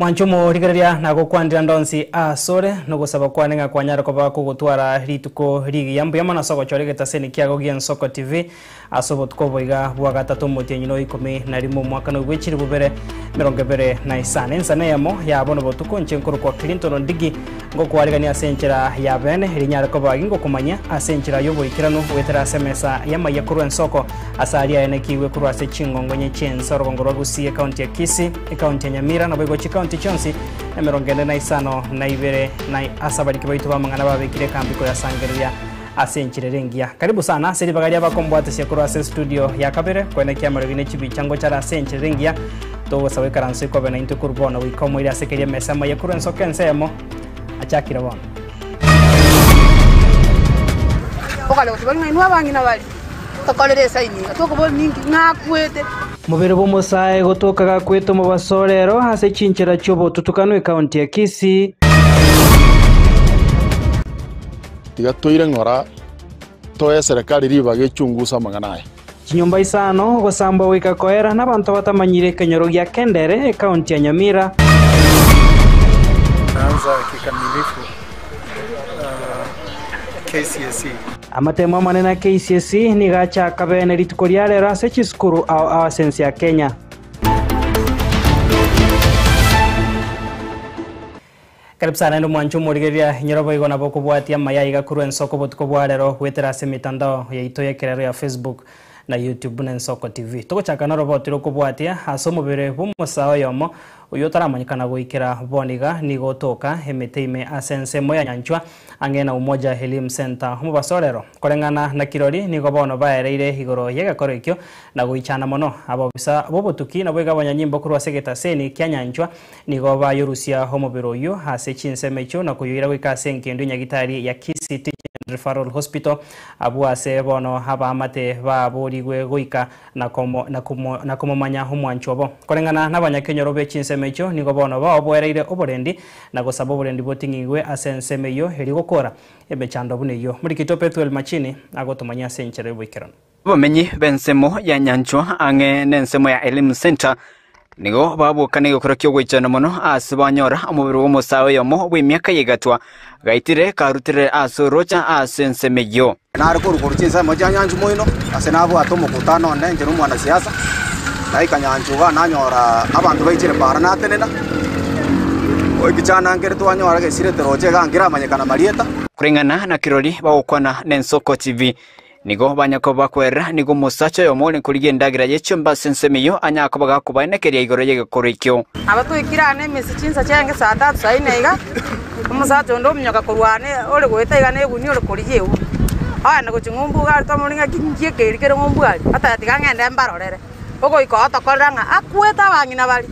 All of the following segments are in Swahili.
Mwanchumo rigereria na gukwandira ndonsi asore no gusaba kwanenga kwanyara koba kugutwara rituko rigi yambu yamana soko choregeta seni kiago gian soko TV asobo tkoboiga bwa gatatu mutenyi no 11 mwaka no gwechiri bubere 29 ensana yamo ya bono botuko nchenkuru kwa Clinton Ndigi ngo kwarigani asenchera ya bene rinyara koba ngo kumanya asenchera yobo ikirano wetera semesa yama yakuru ensoko asaria ene kiwe kuru ase chingongo nyechensa rogongoro gusie county ya Kisii county ya Nyamira na bogo county chonsi emerongene na isano na ibere na asabari kibaito bamangana babekire kambiko ya sangeria asenchire rengia karibu sana seri bagaria bakombwate sekuru ase studio ya kabere kwene kyamara bine chibi chango chara asenchire rengia to sawe karanse ko bena into kurbona wi komo ira sekeria mesama ya kurenso kensemo achakira bona okale utibali ngai nwabangi na bali tokolere saini tokobol ningi ngakwete mubere bomusae gotokaga kweto mu basorero hase chinchera chobo tutukanwe county ya Kisii tigatoire ngora toye serikali riba gechungusa maganaye kinyumba isano gosamba wika koera nabantu batamanyire kenyoro gya Kendere county ya Nyamira anza kikamilifu KCSE amatemo manena KCSE ni gacha kabene ritukoria rero ase chiskuru au sense ya Kenya karibu sana ndo mwanchu murigeria nyorobo igona boko bwatia mayayi gakuru ensoko botuko bwarero gwetera ase mitandao ya ito yekerero ya Facebook na YouTube na Nsoko TV tugochaka na roboti roko bwatia asomo bere bomusao yomo uyo taramanyikana goikera boniga ni gotoka emeteime asense moya nyanchwa angena umoja Helim Center mu basorero korengana na kirori ni gobono baereire igoro yega korekyo na goichana mono abobisa bobotuki na bwega banyanyimbo kurwa segeta seni kyanyanchwa ni goba yorusia homobero yo hase chinsemecho na kuyira wika senkendo nyagitari ya Kisii Referral Hospital abuase bono haba amate ba borigwe goika na komo manya humwanchobo korengana nabanyakenyoro be chinsemecho nigo bono ba obwereire oborendi na gosaba oborendi botingigwe asensemeyo heri gokora ebechando buneyo muri kitope twel machini agotomanya senchere bwikirano bomenyi bensemo ya nyancho ange nensemo ya Helim Center nigo babukane gokorokyo gwichana mono asibanyora amubiri w'umusawe yomo bw'imyaka yigatwa gaitire karutire asorocha asensemeyo nari kurukurutse moja nyanju moino asenabo atomo kutano nenge n'umwana siasa naika nyanjuga nanyora abantu bayicire para natenena oikichana ngere twanyora gesire teroje gangira amanyekana marieta kuringana na kirori bagukwana n'Ensoko TV nigo banyako bakwera nigo musacha yomone kuriye ndagira yechomba sensemeyo anyako bagakubanekeria igoro yegekorikyo abatwikirane mesi chinsa cyenge saa 3 saa 4 iga umusacha ndo mnyoka kurwane ole gweta iga ne guni ole kuriye u ana go chingumbu ga tomuringa kingie kerikero ngumbu ga ata tigangende mbarorere ogo ikota koranga akweta bangina bali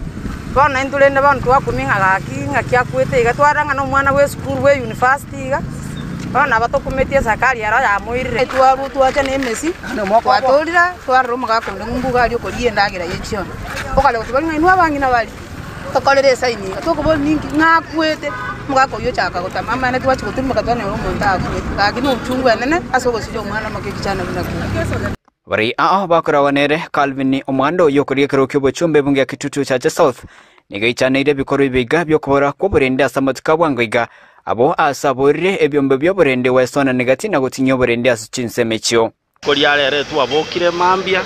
bona indulende bona twakuminga gakinga kyakwete iga twaranga no mwana we school we university iga bona batokumetie sakari yaro ya muirire twaru twacha ne mesi twatolira twaruma ga kunde ngumbu ga ryo koriye ndagira yechiona okale utibali ngai nwabangina bali tokolere saini tokobol ningi ngakwete mugako yo chaka gutama mama twachi kutumba katwane umuntu agino uchungu enene asoko sijo mwana makikichana binako bari bakurawanere Calvin omwando yokoriye kirokyo bochombe bunge kitutu cha South nigaichana bikoro biga byo kubora ko burende asamatika bwangoiga abo asaborire ebyombe byo burende wesona negati na gutinyo burende asichinsemechyo koriarere twabokire mambia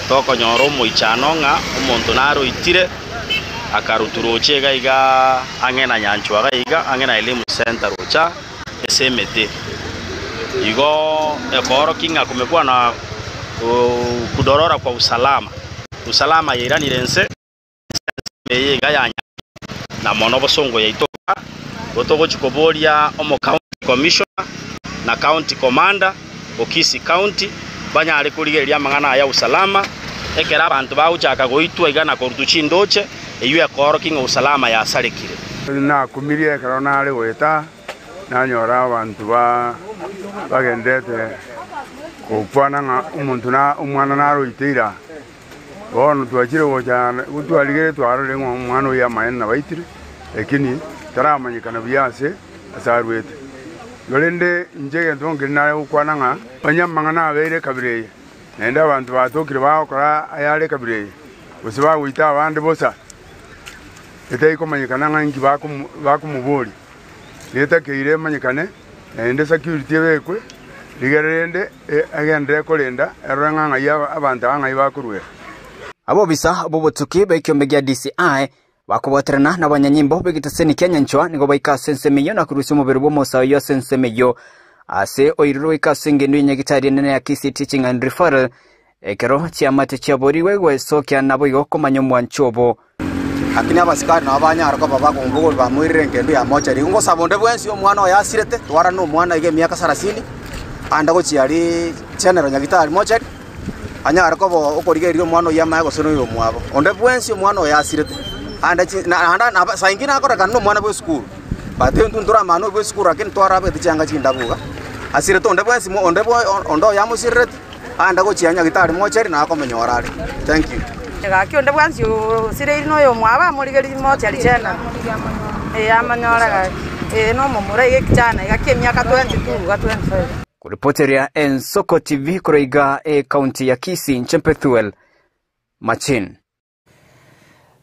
tokonyoro moichano nga omuntu naro itire akaruturoche gaiga angena nyanchwa gaiga angena Helim Center rocha SMT igo ekoro kinga kumekuwa na kudorora kwa usalama ya irani rense yega yanya na monobo songo ya itoka gotogo chikoboria omo county commissioner na county commander Kisii county banya ari kurigeria mangana ya usalama ekera abantu bauchaka goitwa igana korutuchi ndoche eyu ekoro kinga usalama ya sarekire na kumirie karona ari weta na nyora abantu bagendete kupana nga umuntu na umwana naro itira bono twachire wochana utwaligere twarore ngo umwana ya mayena baitire lakini taramanyikana byase asarwete lolende njege ndonge nayo ukwana nga banyamangana abere kabireye nenda abantu batokire bakora ayale kabireye usiba wita abandi bosa itayikomanyikana ng'anki bakumubori ritakeire manyikane naende security ebekwe rigerende agendere korinda erang'ang'ai abantu ang'ai bakurwera abobisa bobotuki baikiombe gya DCI bakuboterana na banyanyimbo begitaseni Kenyanchwa nigo baika sensemeyo na kurusi mubiri bw'omusayo sensemeyo ase oiruro ikasenge ndwinye gitari nene ya Kisii Teaching and Referral ekero chiamate chiaboriwe gwesokya nabo igokomanya mwanchobo lakini abasikari na abanyara ko baba kumbugo bamwirire ngendo ya mocha ringo sabonde bwensi omwana oyasirete twara no mwana ige miaka 30 anda ko chiari chenero nyagitari mocha anyara ko okorigerio mwana oyamaye gosono yo mwabo onde bwensi omwana oyasirete anda na saingina akora no mwana bwe school bate ndundura mano bwe school lakini twara be tichanga chindabuga asirete onde bwensi onde bwe ondo yamusirete anda ko chianya gitari mocha na akomenyorare. Thank you. Gakio nde bwanzi sire no yo mwaba murigeri mocha lichena amanyora no mumura yekichana gakie miaka 22 ga 25 kuripoteria Ensoko TV kuroiga county ya Kisii Nchempethuel Machin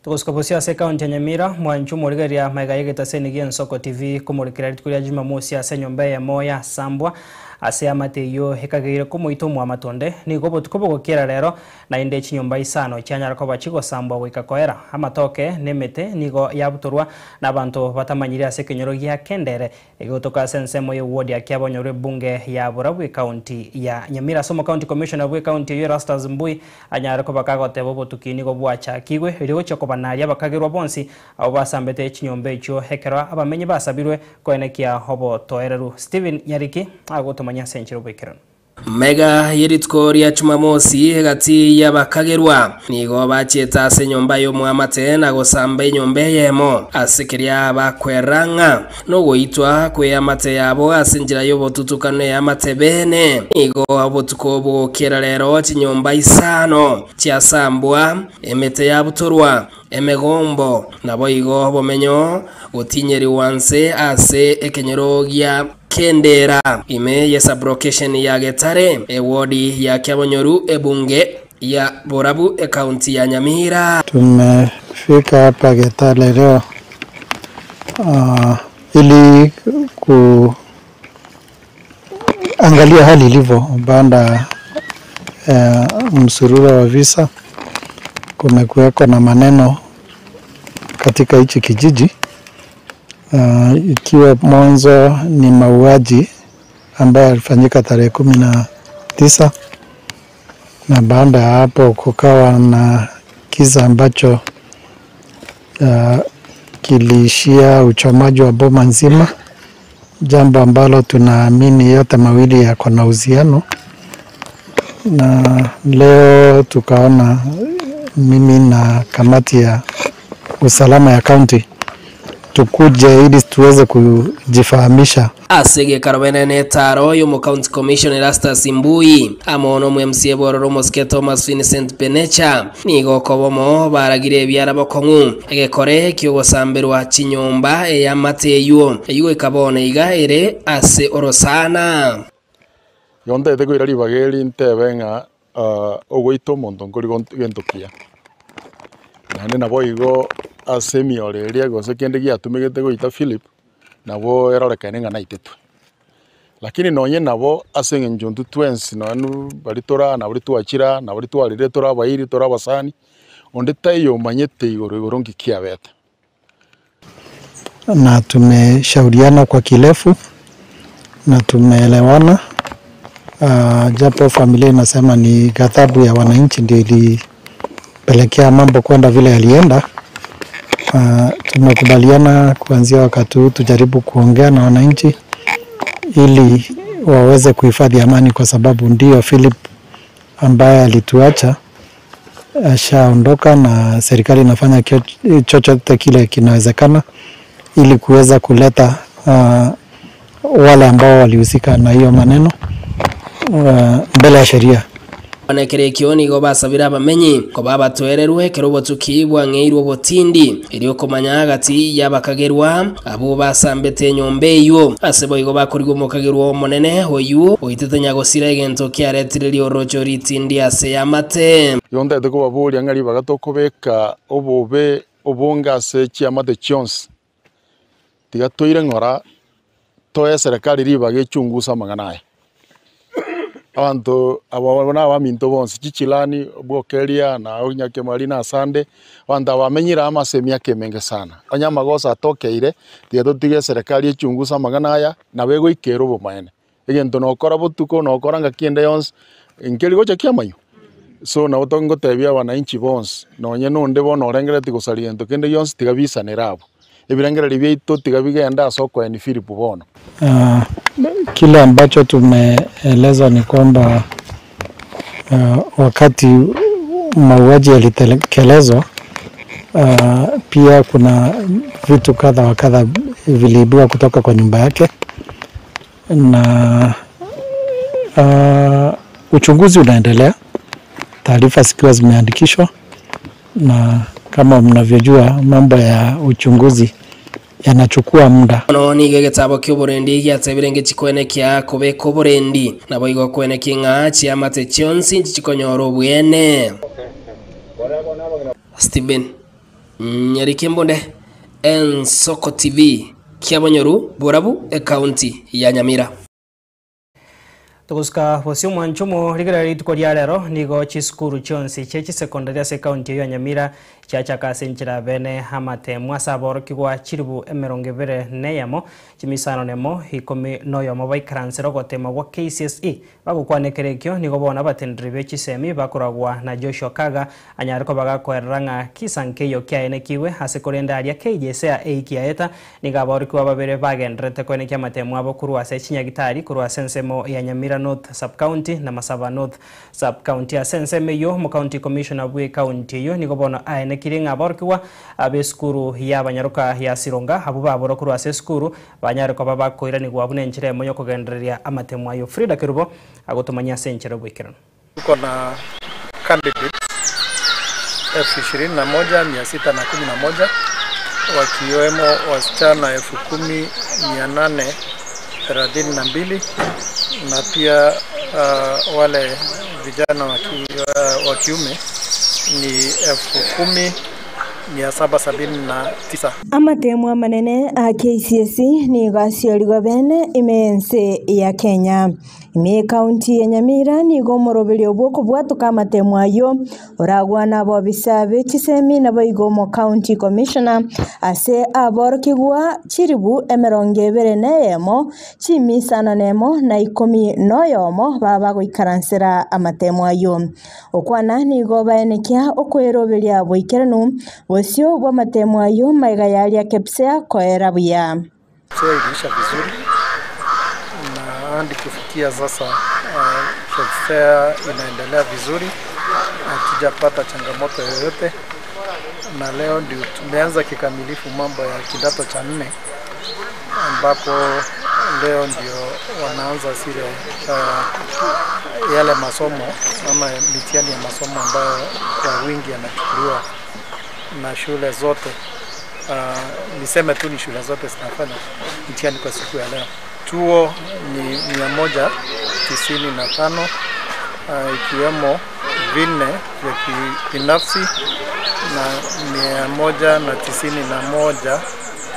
tukoskoposia se county ya Nyamira mwanchu murigeria maigayegeta senigi Ensoko TV kumurikira ritukuria Jumamosi ase nyomba ya moya sambwa ase amateyo hekagire kumuito mwa matonde nigo botuko bogokera rero na inde chinyomba isano cyanyara ko bachigo sambwa wikakoera amatoke nemete nigo yabuturwa nabantu batamanyire ase kenyoro gya kendere egotoka sensemo ye ward ya kyabonyore bunge ya Burabwe county ya Nyamira somo county commissioner bwe county ya Rastas Mbui anyara ko bakagote bobotuki nigo bwacha kigwe irigo chokobanaria bakagirwa bonsi abo basambete chinyomba icho hekera abamenye basabirwe koenekia hobo toereru Steven Nyariki agoto Mega yeritko ria Jumamosi hagati y'abakagerwa nigo bacheta ase nyomba yo mwamate na gosamba nyombe yemo asekeria bakweranga no goitwa kwe amate yabo asinjira yo botutukane yamate bene nigo abotuko bokera rero chinyomba isano chiasambwa emete yabutorwa emegombo nabo igo bomenyo gotinyeri wanse ase ekenyero gya kendera ime yesa brocation ya Getare ewodi ya Kyabonyoru ebunge ya Borabu county ya Nyamira. Tumefika hapa Getare leo ili kuangalia hali ilivyo baada msururo wa visa. Kumekuweko na maneno katika hichi kijiji ikiwa mwanzo ni mauaji ambayo yalifanyika tarehe 19 na baada ya hapo kukawa na kisa ambacho kiliishia uchomaji wa boma nzima, jambo ambalo tunaamini yote mawili yako na uhusiano. Na leo tukaona mimi na kamati ya usalama ya county tukuje ili tuweze kujifahamisha asege karbenene taro yo mu county commissioner Rastas Mbui amono mu MC Bororo Mosque Thomas Vincent Penecha nigo kobomo baragire byara bokongu egekore kyogosamberwa chinyomba ya mateyo eyo ikabone igaire ase orosana yonde de goirari bageri ntebenga ogoito mondo ngori gentokia nane nabo igo asemiore ria gose kende giatumigete goita Philip nabo erorekane ngana itetwe lakini nonye nabo asenge njuntu twensi nanu bari tora na bari twachira na bari twarire tora bairi tora basani onde tayo manyete igoro ngikia beta na tumeshauriana kwa kirefu na tumeelewana. Japo familia inasema ni ghadhabu ya wananchi ndio ilipelekea mambo kwenda vile yalienda. Tumekubaliana kuanzia wakati huu tujaribu kuongea na wananchi ili waweze kuhifadhi amani, kwa sababu ndio Philip ambaye alituacha ashaondoka na serikali inafanya chochote kile kinawezekana ili kuweza kuleta wale ambao walihusika na hiyo maneno mbele ya sheria. Anekerekyo nigo basabira abamenyi ko babatwererwe kerobo tukibwa ngeirwo botindi iriyo komanya hagati y'abakagerwa abo basambete nyombeyo asebo igo bakorigwo mukagerwa monene hoyu oitetanya gosira egento kyaretireri orocho ritindi ase yamate yonde de ko baburi angari bagatokobeka obobe obonga se chiamate chons tiga toire ngora toye serikali riba gechungusa maganaye abantu ababona abaminto bonse chichilani bwokeria na unyake marina sande abantu abamenyira amasemi akemenge sana onyama gosa tokeire tiga totige serikali echungusa maganaya na bego ikero bomaene egento nokora botuko nokora ngakiende yons inkeri gocha kiamanyo so na utongo tebia wananchi bonse nonye nonde bono orengereti gusaria ento kende yons tiga bisanirabo ebirengera bieito tiga bigenda soko en Philip bono. Kile ambacho tumeeleza ni kwamba wakati mauaji yalitekelezwa pia kuna vitu kadha wa kadha viliibiwa kutoka kwa nyumba yake na uchunguzi unaendelea, taarifa zikiwa zimeandikishwa, na kama mnavyojua mambo ya uchunguzi yanachukua muda. No ni gitabo cy'uburendi gyatebirenge chikwene kya kubeko burendi nabo igo kwene kinga chiamate chionsi chikonyoro bwene. Steven Nyarikembonde, Ensoko TV, Kiabonyoru, Borabu, County ya Nyamira. Tuguska bosio mwanchumo rigera rituko rya rero nigo chiskuru chonsi chechi secondary se county ya Nyamira chachaka senchira bene hamate mwasa boro kigwa chiribu emerongevere neyamo chimisano nemo hikomi noyo mobaikaransero gotema gwa KCSE bagukwanekerekyo nigo bona batendri bechisemi bakoragwa na Joshua Kaga anyariko bagakweranga kisankeyo kyaene kiwe hase korenda aria KJSA eikiaeta nigaboro kwa babere bagendrete kwene kyamate mwabo kurwa se chinyagitari kurwa sensemo ya Nyamira North Sub-County na Masaba North Sub-County ya senseme yo mu County Commissioner bwe county yo nigobona aene kiringa borkiwa abeskuru ya banyaruka ya Sironga abo baboro kuru aseskuru banyaruka babakoira ni gwabune nchire moyo kugenderia amatemwa yo Frida Kirubo agotomanya senchero bwikirano. Tuko na candidates 21,611 wakiwemo wasichana 10,832 na pia wale vijana wa kiume ni 10,779. Amatemwa manene a KCSE ni gaciarirwa bene imense ya Kenya. Ime county ya Nyamira ni gomoroberio bwoko bwatuka amatemwa yo oragwana bo bisabe chisemi na boigomo county commissioner ase aborkigwa chiribu emerongevere neyemo chimisana nemo na 10 noyomo baba goikaransera amatemwa yo okwana ni gobaenekia okweroberia boikeranu bosio bwa matemwa yo maiga yalia kepsea koera buya ilisha vizuri na hadi kufikia sasa kepsea inaendelea vizuri, hatujapata changamoto yoyote, na leo ndio tumeanza kikamilifu mambo ya kidato cha 4 ambapo leo ndio wanaanza zile yale masomo ama mitihani ya masomo ambayo kwa wingi yanachukuliwa na shule zote. Niseme tu ni shule zote zinafanya mitihani kwa siku ya leo. Tuo ni 195 ikiwemo 4 vya binafsi na 191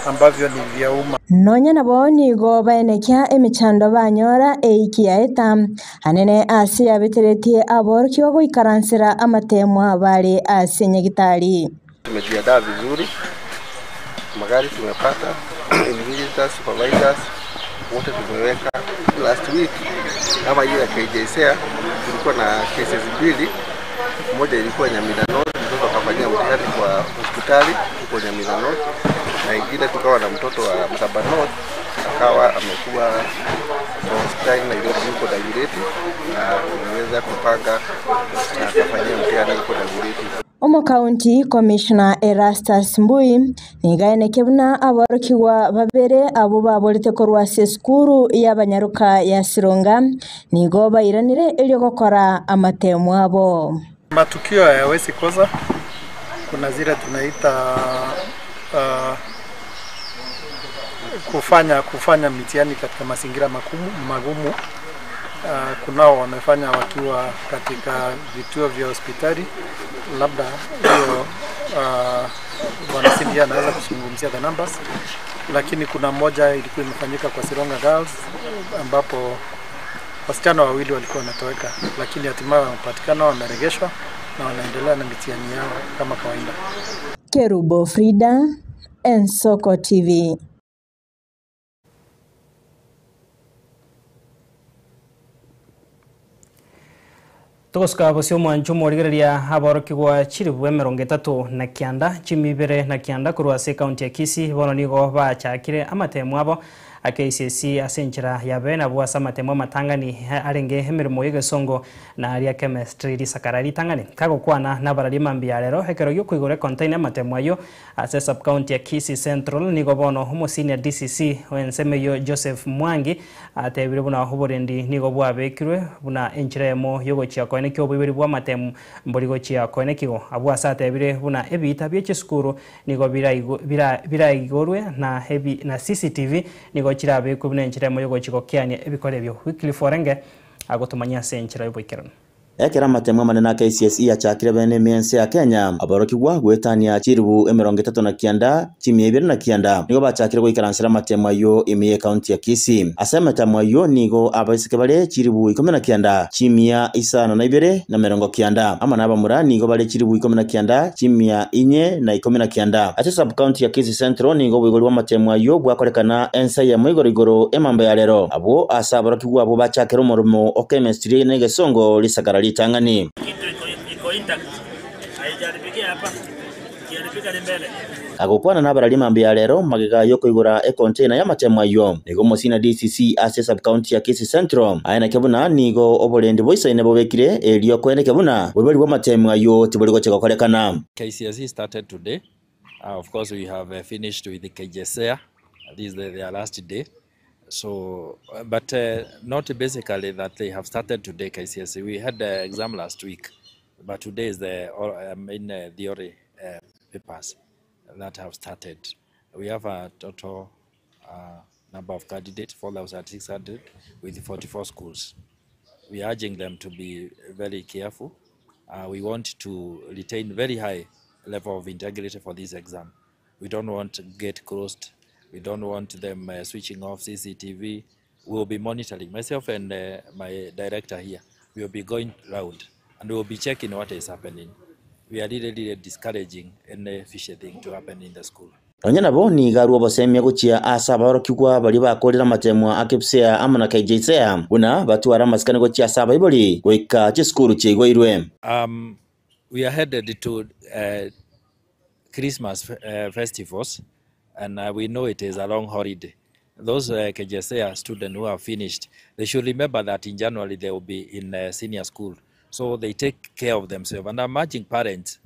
ambavyo ni vya umma. Nonya nabo ni go baenekia emichando banyora eikiaeta anene asi abeteretie aborkyo goikaransera amatemwa bari asenyegitari. Tumejiandaa vizuri, magari tumepata, visitors, supervisors wote tumeweka. Last week kama ile KJSA tulikuwa na cases 2, moja ilikuwa Nyamira North, mtoto akafanyia mtihani kwa hospitali huko Nyamira North, na ingine tukawa na mtoto wa Masaba North akawa amekuwa hospitali na ile huko Daireti, na tumeweza kupanga na akafanyia mtihani huko Daireti. Omo County Commissioner Erastus Mbui nigaene kebuna abarkiwa babere abo baborite korwa seskuru y'abanyaruka ya Sironga nigo bairanire ili gukora amatemwa abo. Matukio hayawezi kosa. Kuna zile tunaita kufanya mitihani katika mazingira magumu kunao wamefanya wakiwa katika vituo vya hospitali, labda hiyo Bwana Cindy anaweza kuzungumzia the numbers, lakini kuna moja ilikuwa imefanyika kwa Sironga Girls ambapo wasichana wawili walikuwa wametoweka, lakini hatimaye wamepatikana, wameregeshwa na wanaendelea na mitihani yao kama kawaida. Kerubo Frida, Ensoko TV. Tugosuka bosio mwanju morigereria aborokigwa chiribu 39 chimibere na kianda kurwa se county ya Kisii bono nigo bachakire amatemu abo KCSE asenchira yabe na bwasa amatemu matangani arenge emirimo y'egesongo na aria chemistry risakarari tangani kagokwana na barari mambia rero hekero yo kuigore container amatemu ayo ase sub county ya Kisii Central nigo bono homo senior DCC wensemeyo Joseph Mwangi atebire buna hoborendi nigo bwabekirwe buna enchiremo yogochia koine kyo bibiri bwa matemu mborigo chia koine kigo abwasa atebire buna ebita by'ekisukuru nigo biraigorwe na hebi na CCTV nigo chirabe kubune enchiremo yogochiko kyania ebikore byo Wycliffe Forenge agotumanya senchira yoboikerano ekera matemu manene na KCSE achakire bene miense ya Kenya aborokigwa gwetania chiribu 39 chimiebere na kianda nigo bachakire goikaransira matemu ayo imiye county ya Kisii asema matemu ayo nigo abaisike bare chiribu 19 chimia isano na ibere na merongo kianda ama naba murani nigo bare chiribu 19 chimia inye na 19 ate sub county ya Kisii Central nigo bwigorwa matemu ayo bwakorekana ensa ya mwigorigoro emamba ya lero abo asaborokigwa abo bachakire umurimo o chemistry n'egesongo lisakara litangani agokwana na barali mambia lero magiga yo kuigura e container ya matemu ayo nigo mosina DCC ase sub county ya Kisii Central aina kebuna nigo obolendi boisaine bobekire elio kwene kebuna bwebali bwa matemu ayo tiboligo chekokolekana. KCSE started today. Of course we have finished with the KJSEA. This is their last day. So, but not basically that they have started today, KCSE. We had the exam last week, but today is the theory papers that have started. We have a total number of candidates, 4,600, with 44 schools. We are urging them to be very careful. We want to retain very high level of integrity for this exam. We don't want to get closed. We don't want them switching off CCTV. We'll be monitoring. Myself and my director here, we will be going round and we will be checking what is happening. We are really discouraging any fishy thing to happen in the school. Onyana boni garuo bosemia guchia asa barokigwa bali bakorera matemu akipsea amana KJSEA buna batwara maskane guchia saba iboli goika chiskuru chigoirwe. We are headed to Christmas festivals. And we know it is a long holiday. Those KJSEA students who have finished, they should remember that in January they will be in senior school. So they take care of themselves. And I'm urging parents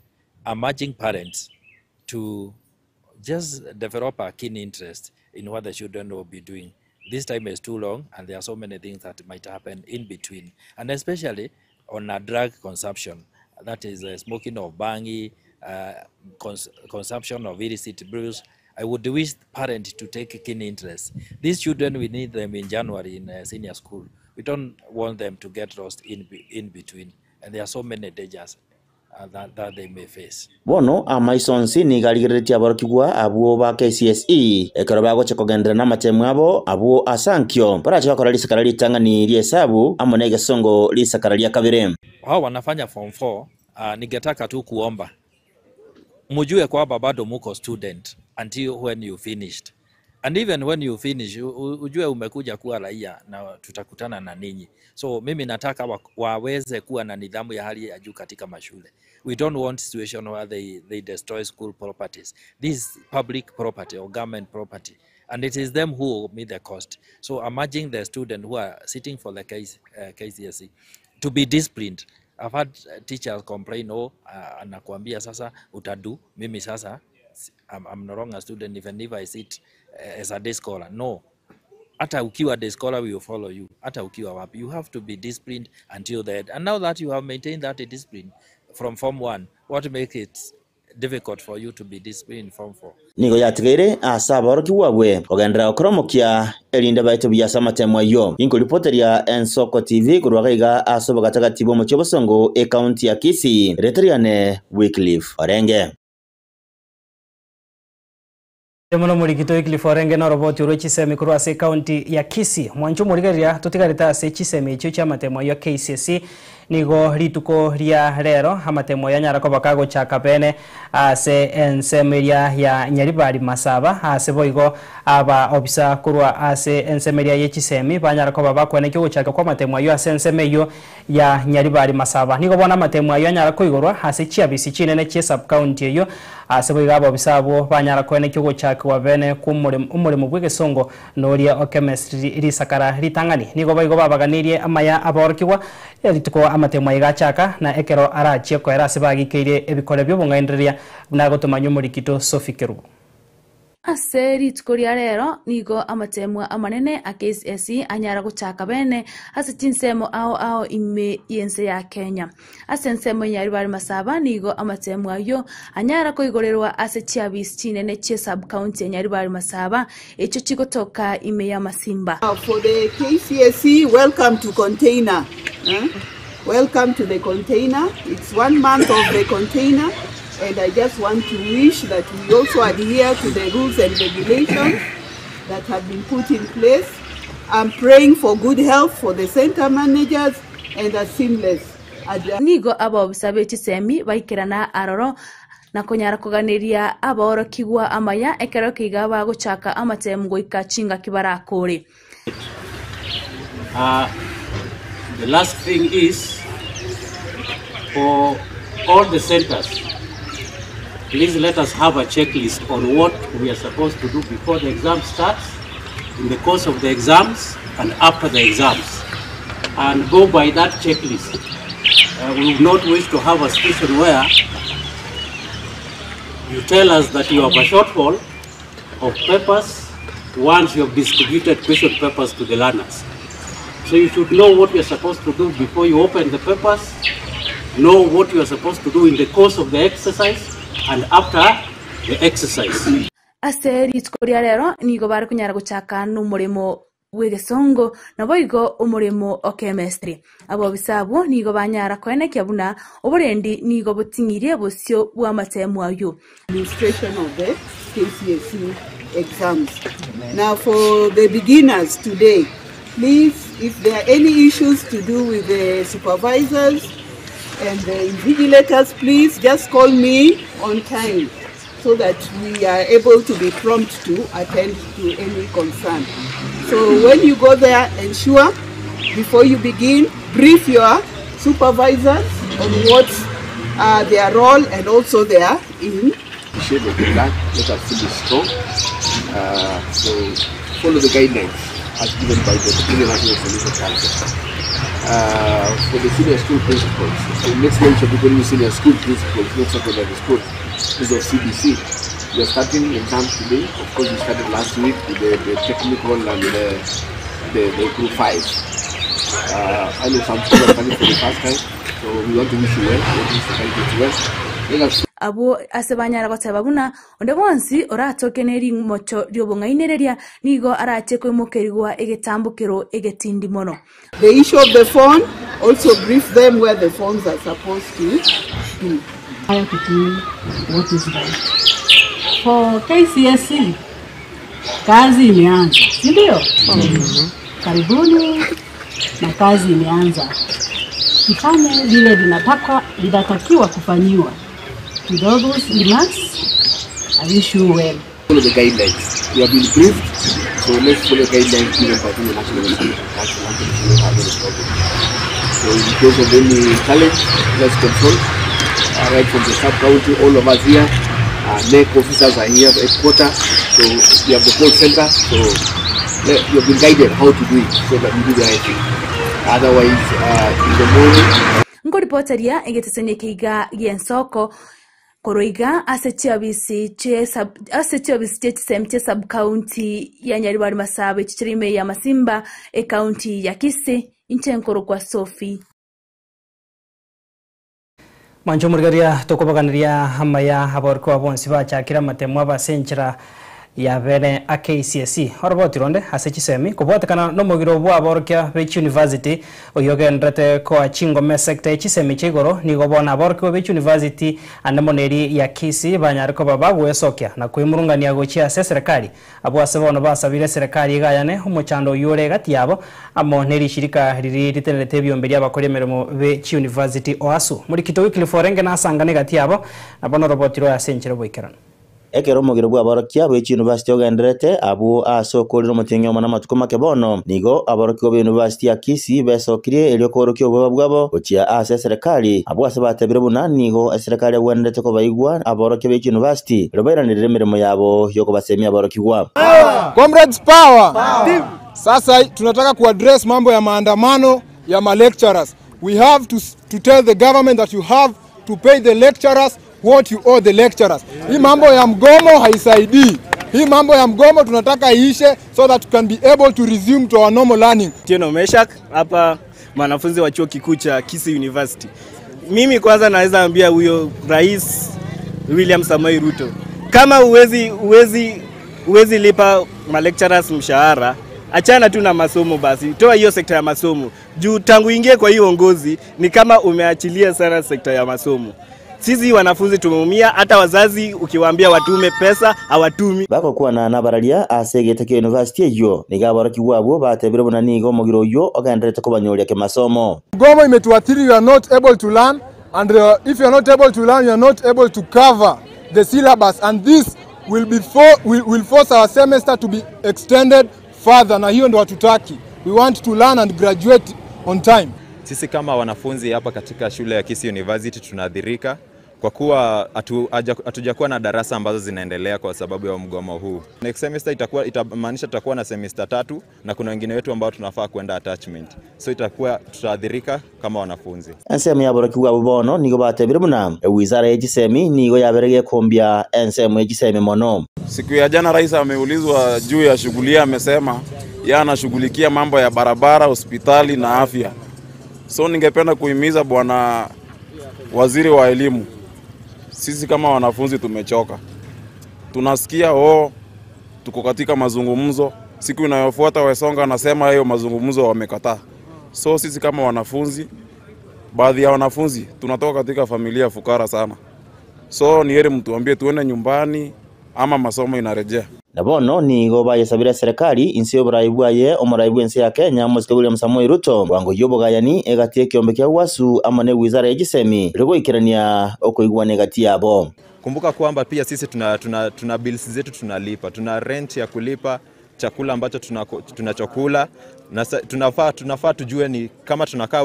to just develop a keen interest in what the children will be doing. This time is too long and there are so many things that might happen in between. And especially on a drug consumption, that is smoking of bangi, consumption of illicit brews. I would wish parents to take a keen interest. These children, we need them in January in senior school. We don't want them to get lost in between. And there are so many dangers that they may face. Bono amaisonsi ni galigeretia barokigwa abuo ba KCSE ekaro bago chekogendera na matemu abo abuo asankyo paracha bakora lisakara litangani liesabu amonege songo lisakara lia kabire. Hao wanafanya form 4 ningetaka tu kuomba mujue kwamba bado muko student until when you finished. And even when you finish, ujue umekuja kuwa raia na tutakutana na ninyi. So mimi nataka waweze kuwa na nidhamu ya hali ya juu katika mashule. We don't want situation where they destroy school properties. This is public property or government property. And it is them who will meet the cost. So I'm urging the students who are sitting for the KCSE to be disciplined. I've had teachers complain, anakuambia sasa utadu, mimi sasa, I'm no longer a student even if I sit as a day scholar. No. Hata ukiwa day scholar, we will follow you. Hata ukiwa wapi. You have to be disciplined until the end. And now that you have maintained that discipline from Form 1, what makes it difficult for you to be informed for. Nigo yatigere asabaro kiwabwe ogendera okromokia elinde baito byasa matemwa yo inko reporteria Ensoko TV kurwagaiga asoba gatagatibo mu Chobosongo county ya Kisii Retriane Wycliffe Orenge Temono murigito Wycliffe Orenge na roboti urochi semi kurwa se county ya Kisii mwancho murigeria tutigarita se chisemi icho cha matemwa yo KCSE nigo rituko ria rero amatemo ya nyarako bakago chaka pene ase ensemeria ya Nyaribari Masaba ase boigo aba obisa kurwa ase ensemeria yechisemi banyarako babakwane cyo guchaka kwa matemo yo ase ensemeyo ya Nyaribari Masaba nigo bona matemo yo nyarako igorwa ase chiabisi chinene che sub county yo ase boigo aba obisa bo banyarako ne cyo guchaka wa bene umurimo bw'Gesongo noria okemestri risakara ritangani nigo boigo babaganirie amaya aborkiwa rituko amatemo igachaka na ekero arachie ko era sebagikeire ebikore byo bungaenderia na gutuma murikito Sophie Kerubu Aseri tukoria rero nigo amatemwa amanene a KCSE anyara guchaka bene ase chinsemo ao ime yense ya Kenya ase nsemo Nyaribari Masaba nigo amatemwa yo anyara koigorerwa ase chiabisi chinene che sub county ya Nyaribari Masaba echo chikotoka ime ya Masimba. For the KCSE, welcome to container. Welcome to the container. It's 1 month of the container, and I just want to wish that we also adhere to the rules and regulations that have been put in place. I'm praying for good health for the center managers and a seamless. Nigo abo bisabe chisemi baikirana aroro na konyara kuganiria aboro kigwa amaya ekero kigaba guchaka amatemu goika chinga kibarakore. The last thing is for all the centers, please let us have a checklist on what we are supposed to do before the exam starts, in the course of the exams, and after the exams. And go by that checklist. We would not wish to have a situation where you tell us that you have a shortfall of papers once you have distributed question papers to the learners. So you should know what you are supposed to do before you open the papers, know what you are supposed to do in the course of the exercise and after the exercise. Aseri tukoria rero nigo bari kunyara guchaka n'umurimo w'Gesongo na boigo umurimo o chemistry abo bisabo nigo banyara kwene kyabuna oburendi nigo butingirie bosyo bw'amatemu ayo. Administration of the KCSE exams. Now for the beginners today, please, if there are any issues to do with the supervisors and the invigilators, please just call me on time so that we are able to be prompt to attend to any concern. So when you go there, ensure before you begin, brief your supervisors on what their role and also their in. Share the plan, let us finish strong. So follow the guidelines as given by the Kenya National Solution Council. For the senior school principals, so next month we'll be going to senior school principals, not secondary school, because of CBC. We are starting exams today. Of course, we started last week with the technical and the group 5. I know some schools are starting for the first time, so we want to wish you well. We want to wish you well. Abo asebanyara gotababuna onde bonsi oratokeneri mocho ryobongainereria nigo arache kwemokerigwa egetambukiro egetindi mono. The issue of the phone, also brief them where the phones are supposed to be. I have to do what is right. For KCSE, kazi imeanza, si ndio? Karibuni na kazi imeanza. Kifanye vile linatakiwa kufanyiwa. With all those remarks, I wish you well. Follow the guidelines. You have been briefed, so let's follow the guidelines given by the National Council. So in case of any challenge, let's control. Right from the sub-county, all of us here, NEC officers are here, headquarters, so we have the whole center, so you have been guided how to do it so that we do the right thing. Otherwise, in the morning... Ngo reporteria egetesene kiga Ensoko koroiga asetiabisi che semche sub county ya Nyaribari Masaba chichirime ya Masimba county ya Kisii inchenkoro kwa Sophie. Mancho murigaria tokobaganiria amaya aborko abonsi bachakira matemwa basenchira ya bene a KCSE orobotironde asechisemi kubwatekana no mugiro bwa aborkia Beach University oyogendrete ko achingome sector chisemi chigoro nigo bona aborko Beach University anemoneri ya Kisii banyariko babagwesokia na kwimurungania gochia serikali abo asebono basabire serikali igayane umuchando yore gati yabo amoneri shirika riri riterete byomberia bakore meremo Beach University oasu muri kito wikili forenge na sangane gati yabo abono robotiro asenchire boikerana ekero mugiro bwa abarokia Beach University ogenderete abo asokorero mutenyo mana matuko makebono nigo abarokia be University ya Kisii besokire elyo korokyo bwabo gochia ase serikali abo asabatebire buna nigo serikali agwendete ko bayigwa abarokia Beach University roberanire mirimo yabo yoko basemia abarokiwa Comrades power. Sasa tunataka kuaddress mambo ya maandamano ya ma lecturers. We have to tell the government that you have to pay the lecturers what you owe the lecturers. Hii mambo ya mgomo haisaidii. Hii mambo ya mgomo tunataka iishe so that we can be able to resume to our normal learning. Tieno Meshak hapa mwanafunzi wa chuo kikuu cha Kisii University. Mimi kwanza naweza ambia huyo Rais William Samoei Ruto, kama uwezi lipa ma lecturers mshahara, achana tu na masomo basi. Toa hiyo sekta ya masomo. Juu tangu ingie kwa hiyo uongozi ni kama umeachilia sana sekta ya masomo. Sisi wanafunzi tumeumia, hata wazazi ukiwaambia watume pesa hawatumi. Bako kuwa na nabaralia asegete ke university yo nigabaroki wabo batebire buna nigo mugiro yo ogendrete ko banyoria ke masomo. Gomo imetuathiri, you are not able to learn, and if you are not able to learn, you are not able to cover the syllabus, and this will force our semester to be extended further, na hiyo ndo hatutaki. We want to learn and graduate on time. Sisi kama wanafunzi hapa katika shule ya Kisii University tunadhirika kwa kuwa hatujakuwa na darasa ambazo zinaendelea kwa sababu ya mgomo huu. Next semester itamaanisha tutakuwa na semester 3 na kuna wengine wetu ambao tunafaa kwenda attachment. So tutadhirika kama wanafunzi. Ensemi yaborokiwa bubono nigo batebire buna wizara y'egisemi nigo yaberege kombia ensemi y'egisemi mono. Siku ya jana rais ameulizwa juu ya shughuli, amesema yeye anashughulikia mambo ya barabara, hospitali na afya. So ningependa kuhimiza bwana waziri wa elimu, sisi kama wanafunzi tumechoka. Tunasikia tuko katika mazungumzo, siku inayofuata Wesonga anasema hiyo mazungumzo wamekataa. So sisi kama wanafunzi, baadhi ya wanafunzi tunatoka katika familia fukara sana. So ni heri mtuambie tuende nyumbani ama masomo inarejea. Nabono nigo bayesabira serikali insi yoburayibwaye omurayibwe ensi ya Kenya Mzee William Samoei Ruto wango yobogayani egati kiombe kya wasu amane wizara y'egisemi rego ikirania okoigwane gati yabo. Kumbuka kwamba pia sisi tuna bills zetu tunalipa, tuna rent ya kulipa, chakula ambacho tunachokula, na tunafaa tujue ni kama tunakaa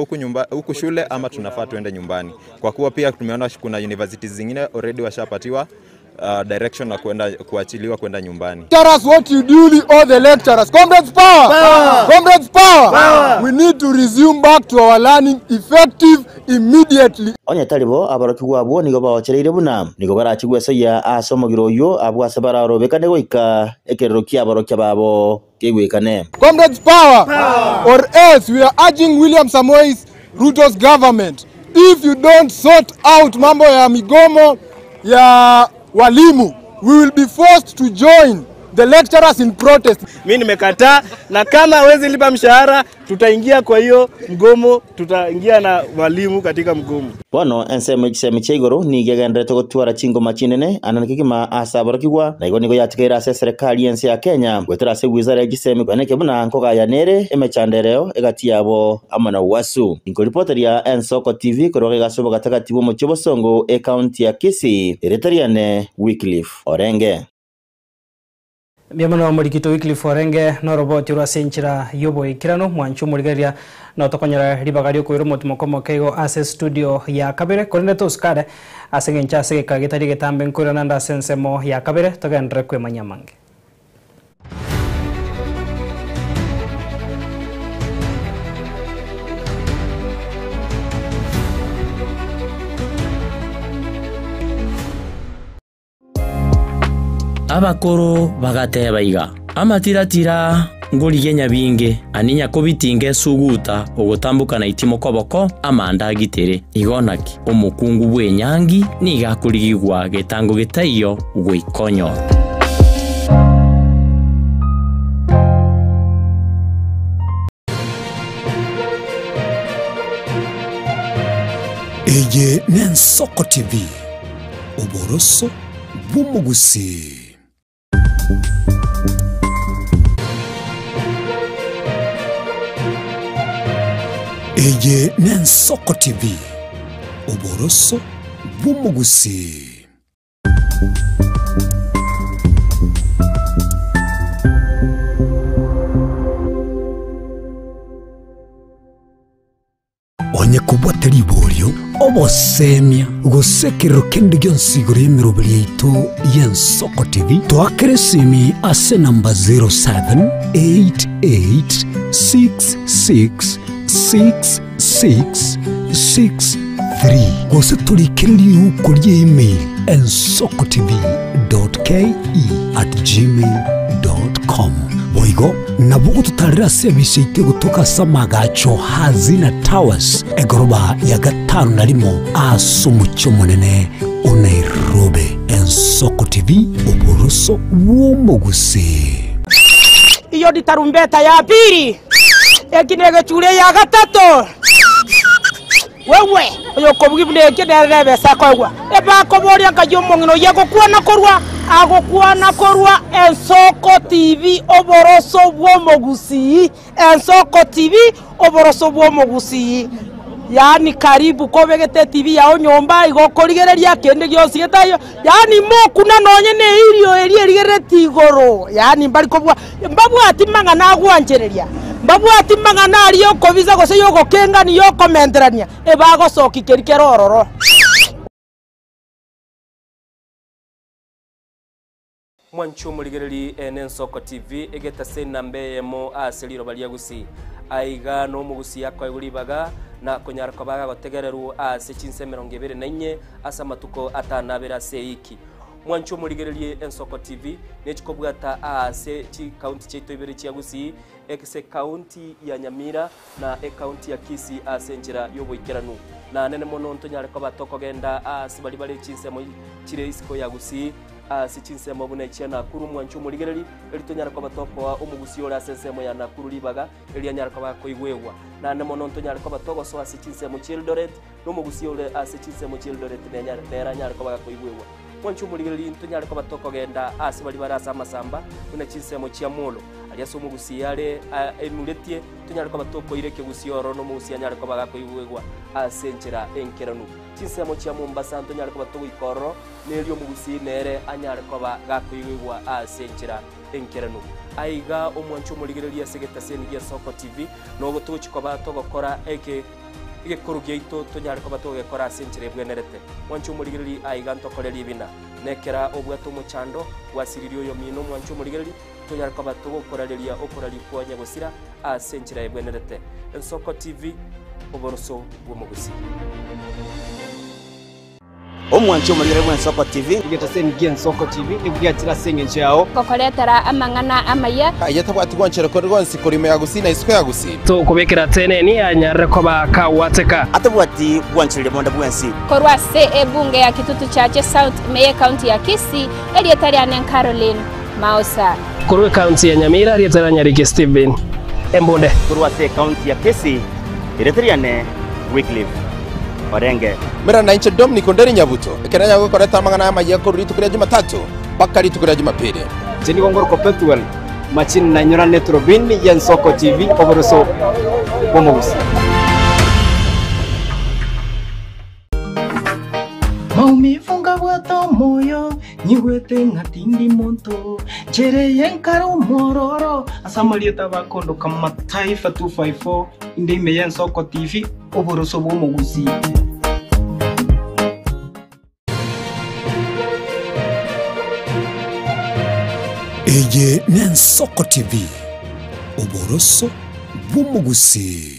huku shule ama tunafaa tuende nyumbani. Kwa kuwa pia tumeona kuna universities zingine already washapatiwa direction na kuachiliwa kwenda nyumbani. Tell us what you duly owe the lecturers. Comrades power! Comrades power! We need to resume back to our learning effective immediately. Onya talibo abaroki wabo nigo bawachereire buna nigo barachigweso ya asomogiro yo abwasabara robekane goika ekeroki abaroki babo kegwekane. Comrades power! Or else we are urging William Samoei Ruto's government, if you don't sort out mambo ya migomo ya walimu, we will be forced to join the lecturers in protest. Mimi nimekataa, na kama hawezi lipa mshahara tutaingia kwa hiyo mgomo, tutaingia na walimu katika mgomo. Bono ensemi chegoro ni gegendete gutwara chingo machinene ananikigima asabarokigwa na igonigo yatikira serikali yensi ya Kenya gwetera se wizara y'egisemi kwaneke buna nkoga ya nere emechandereo egati yabo amana wasu. Inko reporter ya Ensoko TV koroge gasobo gatagati bo muchibo songo county ya Kisii Eritariane Wycliffe Orenge. Bienvenido Murikito Wycliffe Orenge no roboti ro asenchira yobo ikirano mwanchu murigeria no tokonyara ribagario ko iromo tumokomo kego ase studio ya kabere konne to skare asengencha ase kagitari getambe nkura nanda sensemo ya kabere togendre kwe manyamange. Abakoro bagateba iga amatiratira ngori genya binge aninya kubitinge suguta ugutambuka na itimo koboko amanda gitere igonaki umukungu bwenyangi niga kurigigwa getango gitaiyo gwikonyo. Eye Nensoko TV Oboroso Bumugusi. Eye Nensoko TV Oboroso Bumugusi. Onye kubwateri iborio obosemia gusekero kende gyonsigore emirobiri yaitu y'Ensoko TV twakeresimi ase namba 0788666663 gose turikiriri kuri email ensokotv.ke@gmail.com boigo nabugo tutarira sebise itego tukasamaga hazina towers egoroba ya gatanu narimo asumucyo munene Nairobi. Ensoko TV Oboroso Bumugusi. Iyo di tarumbeta ya pili ekinege chule ya gatatu wewe oyo kobugibne kiderebe sakogwa eba koboria kajomongino yagokuana korwa Ensoko TV Oboroso Bumugusi. Ensoko TV Oboroso Bumugusi. Yani karibu kobegete TV yao nyomba igokorigereria kende gyose getayo yani mokuna nonye ne irio erigereti igoro yani mbali kobwa mbabu atimanga na gwanjereria mbabu atimanga na ariyo kobiza gose yogo kenga ni yo komenterania ebago soki kerkerororo. Mwancho muligereri Ensoko TV egeta senambe yemo aseliro baliagusi aiga no mugusi yakwa iguribaga na konyara kwabaga gotegereru ase chinse 24 asa matuko atanabera seiki. Mwancho muligereri Ensoko TV nechikobwata ase chi county cheto ibere chiagusi ekse county ya Nyamira na county ya Kisii ase njira yoboikeranu na nene mono ntonyara kwabatoko genda ase bali chinse mo chire isiko yagusi sichinse mabuna ichana kuru Mwancho muligereri elitonyara kwa batoko wa umugusi ora sensemo ya nakuru libaga elianyara kwa koigwewa na nemono ntonyara kwa batoko so asichinse mu Childoret no mugusi ora asichinse mu Childoret nera nyara kwa koigwewa. Mwancho muligereri ntonyara kwa batoko genda asibali barasa masamba una chinse mu Chiamolo aliaso mugusi yale emuletie tonyara kwa batoko ireke gusioro no mugusi anyara kwa koigwewa asenchera enkeranu chinse mu Mombasa ntonyara kwa batoko ikoro nelio mugusi nere anyara kwa gakoigwewa asenchera enkeranu aiga omwancho muligereria segeta seni ya Soko TV no gotuchi kwa batogokora eke kurugeito tonyara kwa batogekora asenchera bwenerete mwancho muligereri aiga ntokoreri bina nekera obwato muchando wasiririo yo mino mwancho muligereri tonyara kwa batogokorareria okorari kwa nyagosira asenchera bwenerete. Ensoko TV Oboroso Bumugusi. Omwancho muligereri Ensoko TV igeta seni Ensoko TV ibwatira senge chao kokoretera amangana amaya ayatabwati gwanchero korgonsi korime yagusi na isiko yagusi to kubekera tene ni anyare ko bakawateka atabwati gwanchero lemonda bwensi korwa se ebunge ya Kitutu Chache South Meye County ya Kisii elietariane Caroline Mausa korwe county ya Nyamira elietariane Nyariki Steven Embonde korwa se county ya Kisii elietariane Wycliffe Orenge mera na inche Dominic Onderi Nyabuto ekeranya gukoreta amangana amaye koruri tukira Jumatatu bakari tukira Jumapili jeni gongoro kopetuel machin na nyora netrobini ya Ensoko TV Oboroso Bumugusi. Maumifunga bwato moyo nyigwete ngatindi monto chere yenkaro mororo asamalieta bakondo kama Taifa 254 inde ya Ensoko TV Oboroso Bumugusi. Eye Ensoko TV Oboroso Bumugusi.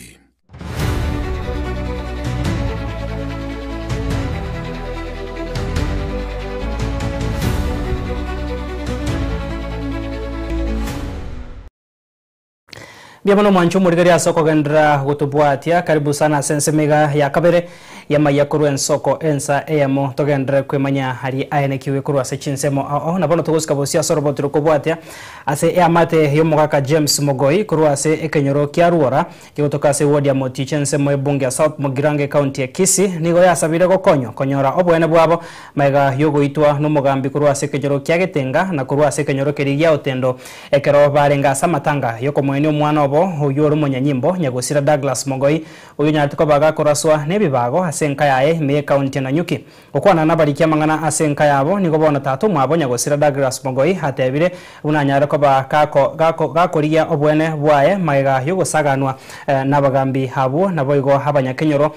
Biamono mwanchu murigari asoko gendra gutubwatia karibu sana sensemega ya kabere ya mayakuru ensoko ensa eyamo togendra kwemanya hari ayenekiwe kuru ase chinsemo nabono tugusika bosia sorobo turukubwatia ase eyamate yomugaka James Mogoi kuru ase ekenyoro kya ruora kigotoka ase ward ya Moti chinsemo ebunge South Mugirange county ya Kisii nigo yasabire konyora obwene bwabo maiga yogoitwa n'umugambi kuru ase ekenyoro kya Getenga na kuru ase ekenyoro kerigia Otendo ekero barenga samatanga yokomweni omwana uyu uri munyanyimbo Nyagusira Douglas Mogoi uyu nyatiko baga koraswa nebibago asenka yae me county na Nyuki okwana nabarikia mangana asenka yabo nigo bona tatu mwabo Nyagusira Douglas Mogoi hatebire unanyara ko gakoria obwene bwaye maiga yugosaganwa nabagambi habo naboigo habanyakenyoro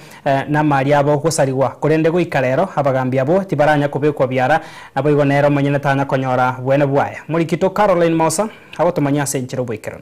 na mari abo gusariwa kurende guikarero abagambi abo tibaranya kubekwa byara naboigo nero manyene tanya konyora bwene bwaye Murikito Caroline Mosa abo tumanya senchero bwikero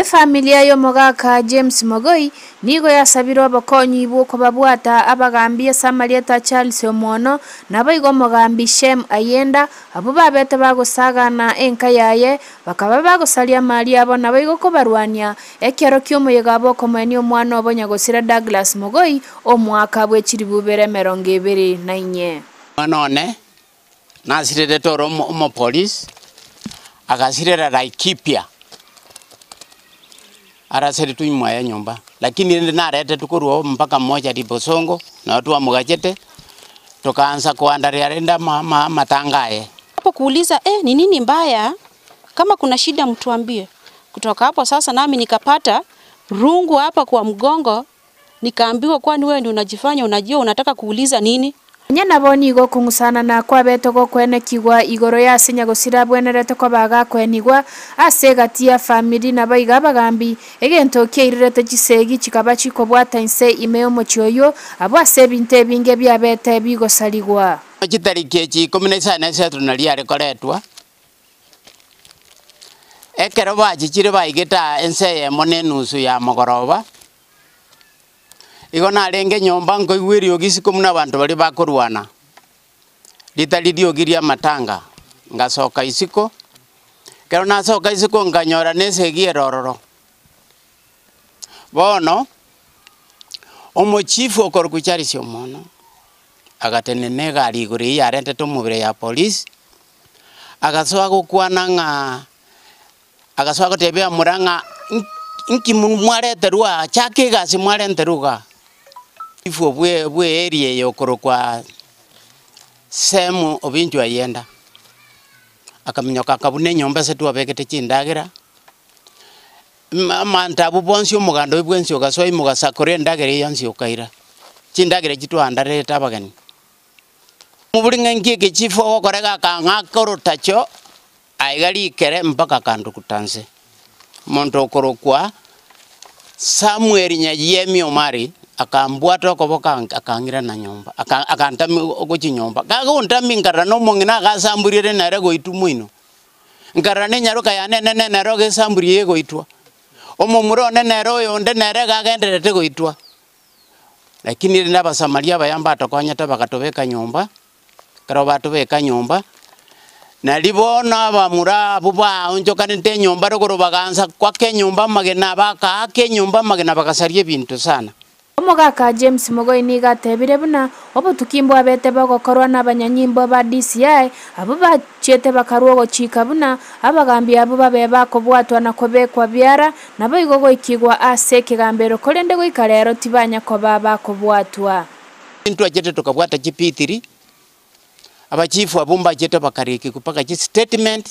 Familia y'omugaka James Mogoi nigo yasabirwa abakonyi bw'uko babwata abagambi Samarieta Charles Omono naboigo mugambi Shem Ayenda abo babete bagusagana enka yaye bakaba bagusalia mali abo naboigo ko barwania ekero ky'omuyega abo komeni omwana obo Nyagusira Douglas Mogoi omwaka bw'ekiribubere 2024 none nasirere toro omo police agasirera Laikipia araseri tuimwa ya nyumba lakini narete tukuruo mpaka mmoja Bosongo na watu wa Mugachete tukaanza kuandalia renda matangae hapo kuuliza ni nini mbaya, kama kuna shida mtuambie. Kutoka hapo sasa nami nikapata rungu hapa kwa mgongo, nikaambiwa kwani wewe ndio unajifanya unajua unataka kuuliza nini. Nyana boni go kungusana na kwa beto go kwene kigwa igoro ya Nyagusira bwenerete ko baga kwenigwa asegatia family na baiga bagambi egento kyeirete gisegi kikaba chikobwata inse imeo mochyoyo abo asebinte binge byabete bigo saligwa kitariki ki 19 na liare koretwa ekero bajikire baigeta ense ye monenusu ya mogoroba Igo narenge nyomba ngoigwiri ogisiko muna bantu bali bakorwana litalidio giria matanga ngasoka isiko kero nasoka isiko nganyora nesegie rororo bono omochifu okorukuchari cio mono agatenene gari iguri yarente tumubire ya police agasoa gukwana nga agasoa gotebea muranga inki mwarete rua chake gasi mwarente ruga Ifo bwe area yokoro kwa semu obinjwa yenda akaminyoka kabune nyomba setu abekete chindagira manta bubonsi omugando bwensi ogasoi mugasakore ndagira yansi okaira chindagira chitwandare tabagani muburinga ngike chifo okorega kanga korotacho aigali kere mpaka kandu kutanse monto okoro kwa Samuel Nyayemi Omari akambwata koboka akangira na nyomba akantami ogochi nyomba gago ntami ngara no mongina gasamburire na rego itumuino ngara ne nyaruka ya nene na roge samburiye go itwa omumuro nene ro yonde na rega genderete go itwa lakini naba Samaria bayamba tokonya tabakatobeka nyomba karo batobeka nyomba na libona bamura buba onjokanete nyomba rogoro baganza kwake nyomba magena baka ake nyomba magena bakasarie bintu sana Omugaka James Mogoi niga tebire buna obo tukimbo abete bagokorwa n'abanyanyimbo ba DCI abo bachete bakaruo gochika buna abagambi abo babeba kobwatwa na kobekwa byara nabo igogo ikigwa ase kigambero kolende goikarero tibanya ko baba kobwatwa into ajete tukabwata chipitiri abachifu abumba ajete bakariki kupaka chi statement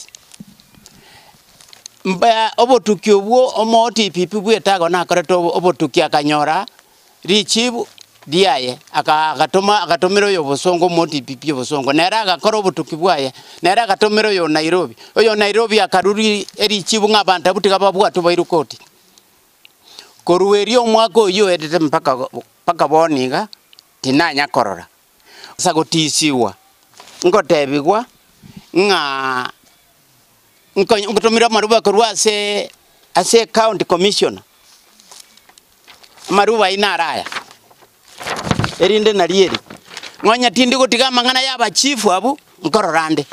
mba obo tukibwo omoti pipi bwetago na koreto obo tukia kanyora richibu diaye akatomero yo Bosongo moti pipi Bosongo nera agakoro butukibwaye nera agatomero yo Nairobi oyo Nairobi akaruri erichibu ngabanta butika babwatu bairukoti koruwerio mwako yo edete mpaka boniga tinanya korora sagotisiwa ngotebigwa nga ngotomira maruba korwa ase county commissioner maruba inaraya erinde narieri ngonya tindi gutiga mangana yaba chief abu nkororande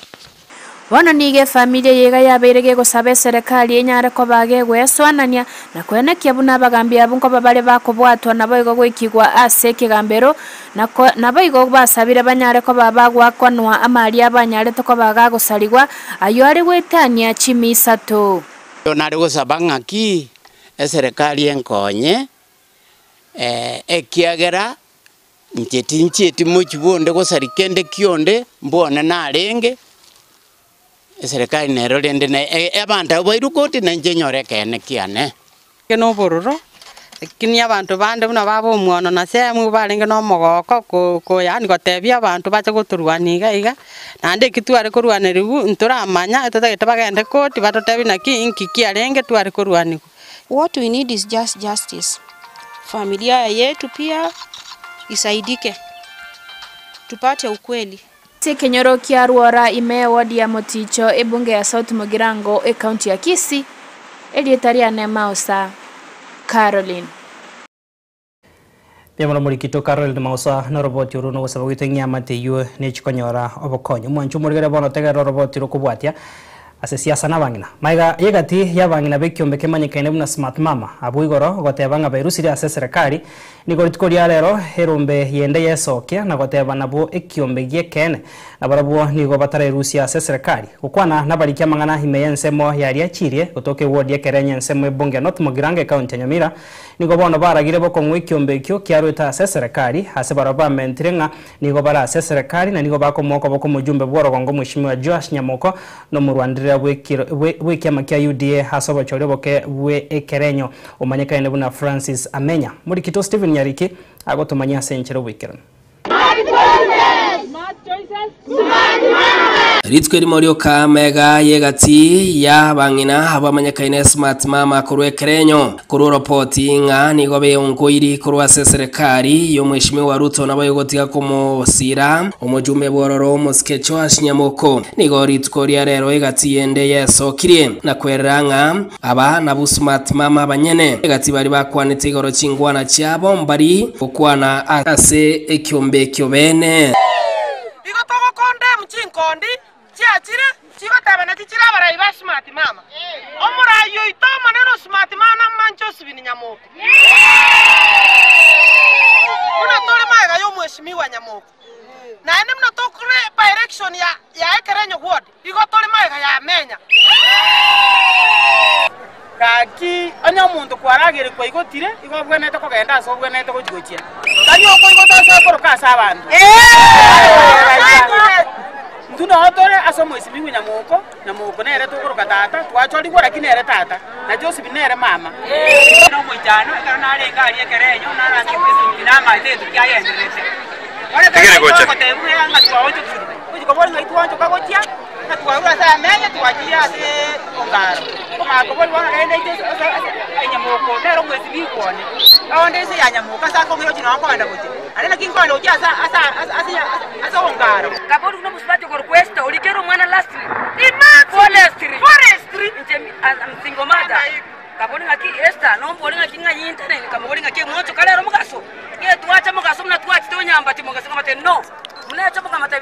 bono nige familia yega yabeirege gosabe serikali enyare ko bage gweswanania na kwenekia buna bagambi abunko babale bakobwatwa nabo igo gwikigwa ase kigambero nabo igo basabire banyare ko babagwa kwanwa amali abanyare to ko baga gosaligwa ayo ari gwetania chimisato nari gusaba ng'aki serikali enkonye ekiagera ncheti muchibonde gosarikende kionde mbone narenge serikali nero rende na abantu bairukoti na njenyorekene kiane keno bororo kini abantu bande buna babo omwono na semu barenge no mogoko ko yani gotebia abantu bache guturwaniga iga nande kitware kurwanirigu nturamanya tutagete bagende koti batotebi na kinki kiarenge tware kurwanigu. What we need is just justice. Familia yetu pia isaidike, tupate ukweli. Kenyoro kia Ruora ime wadi ya Moticho ebunge ya South Mugirango county ya Kisii elietariane Mausa Caroline. Pia murikito Caroline Mausa na roboti uruno gusaba gwitengia mateyo ne chikonyora obokonyo mwanchu murigere bono tegera roboti rukubwatia ase siasa na bangina maiga yegati ya bangina bekiombe kemanyikaine buna smart mama abuigoro gotebanga bairusire ase serikali nigoritikoria rero herombe yende yesokia na goteba nabo ekiombe giekene na barabo nigo batare Rusia ase serikali gukwana na barikia mangana himeyensemo yari achirie gotoke wodi yekerenye nsemo ebunge North Mugirango county Nyamira nigo bono baragire boko ngwikiombe kyo kiarweta ase serikali ase baraba mentrenga nigo bara ase serikali na nigo bakomoko boko mujumbe bworogongo mwishimiwa Josh Nyamoko no murwandira bw'ikiama kya UDA hasobo choreboke bwe ekerenyo umanyikaine buna Francis Amenya muri kito Steven Nyariki agotumanya senchero bwikirana Ritwe rimoryo kamega yegati ya bangina abamanyakaine smart mama kurwe kerenyo kuru reporti nga nigobe onkoiri kurwa serikali yo mweshimiwa Ruto nabayogotiga kumosira umujumbe bororo muskecho ashinyamoko nigo ritkoria rero yegati yende yesokirie na kweranga aba nabu smart mama banyene yegati bari bakwanite igoro chingwana cyabo mbari okwana ase ekyombe kyobene igotogo konde mchinkondi chiachire chigotaba na chichira barayi ba smart mama omurayo itoma nero smart mama mancho sibini Nyamoko una tole maga yo mweshimiwa Nyamoko na ene mna tokure by election ya ekerenyo ward igotole maga ya Amenya kaki anya muntu kwaragire kwa igotire igobwenete kogenda so bwenete gochigochia kanyo ko igotasa koro kasa abantu Tuna otore asomo isimiwe Nyamoko nere tukuruka tata twachori gora kinere tata na Joseph nere mama no mwijano kana nare ngali ekerenyo nara nyimwe ndama ite tukiayenderete ore kana ko tebu yanga twaocho tsuru kuji ko bori ngaitwancho kagotia na twaura sa Amenya twajia ase ongaro kuma ko bori wana ende ite Nyamoko nero mwezi bikone aonde se ya Nyamoko sa ko ngiro jino ko anda gotia arena kinkondo uja asa ongaro kabori no musibati ko request ulikero mwana lastly forestry I'm single mother kabori ngaki esta no mbori ngaki nganyi internet kabori ngaki mwocho kalero mugaso ye tuacha mugaso na tuacha to nyamba ti mugaso kama te no mnacho kama te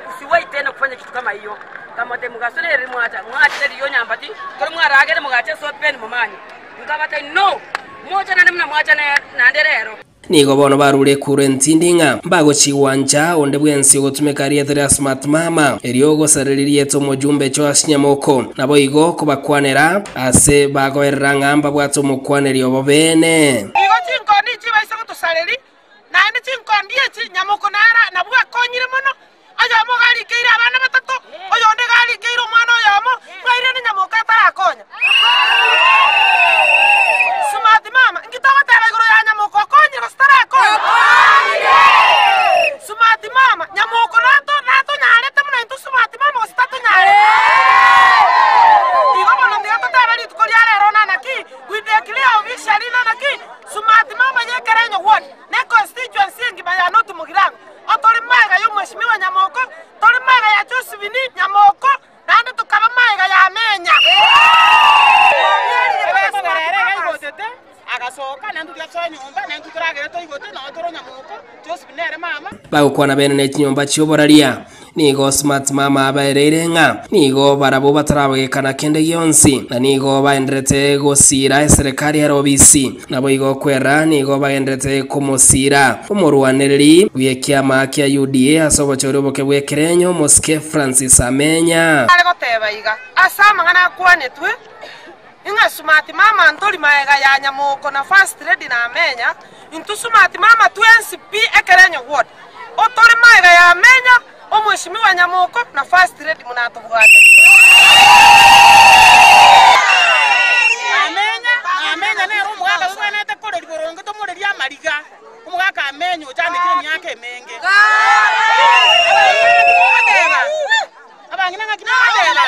usiwai tena kufanya kitu kama hiyo kama te mugaso ne mwacha yo nyamba ti ko mwaragere mugache so pen mumanyi ngaba te no mmoja na mna mwacha na nderero nigo bono barure kurentindinga mbago chiwanja onde bwensi gotumeka riethera smart mama eriogo sariririe to mujumbe cho Nyamoko nabo igo kubakwanera ase bago erangamba bwato mukwanerio bobene igo chinkoni chibaise gutusareri na ene chinkoni echi Nyamoko nara nabwa konyire mono ayo mo gali keira abana batatu oyo onde gali keiro mwana oyo mo ngaire ni Nyamoko atarakonya smart mama ngitawa tabagoro ya Nyamoko konyiro starakonya smart mama Nyamoko nato nyare tamuna into smart mama ostatu nyare igo bono ndiato tabali tukoria rero nana ki we declare officially nana ki smart mama yekerenyo ward ne constituency ngibaya North Mugirango otole maga yo mweshimiwa Nyamoko tole maga ya Josephine Nyamoko nande tukaba maga ya Amenya bagukwana bene ne kinyomba cyobораria nigo smart mama abaereire ng'a nigo barabo batarabagekana kende gionsi na nigo baendrete gosira serikali ya robisi nabo igo kwera nigo baendrete kumosira umurwaniriri w'ekiama kia UDA asobochore oboke bw'Ekerenyo Moske Francis Amenya ale goteba iga asama ngana kwanetwe inga smart mama ntori maega ya Nyamoko na first lady na Amenya into smart mama 20p Ekerenyo ward otore maega ya Amenya omweshimiwa Nyamoko na first lady munatubwate Amenya ne umugaka w'umwanete kore riborongo to muri rya mariga umugaka Amenya ujane kire myaka emenge abangina ngakina adela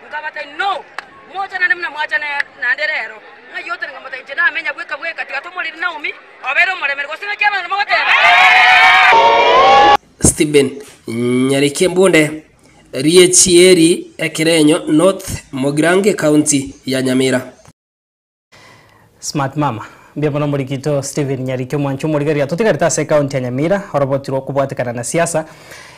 ngabata no moja na namna moja na nderero ngayote ngamata itena Amenya bweka tigato muri Naomi obero muremere gosinga kyabana magotera Stephen Nyarike Mbunde Riechieri Ekerenyo North Mogirange County ya Nyamira. Smart mama mbia bono murikito Stephen Nyarike mwanchu murigeria tutigarita se county ya Nyamira orobotiro kubwatikana na siasa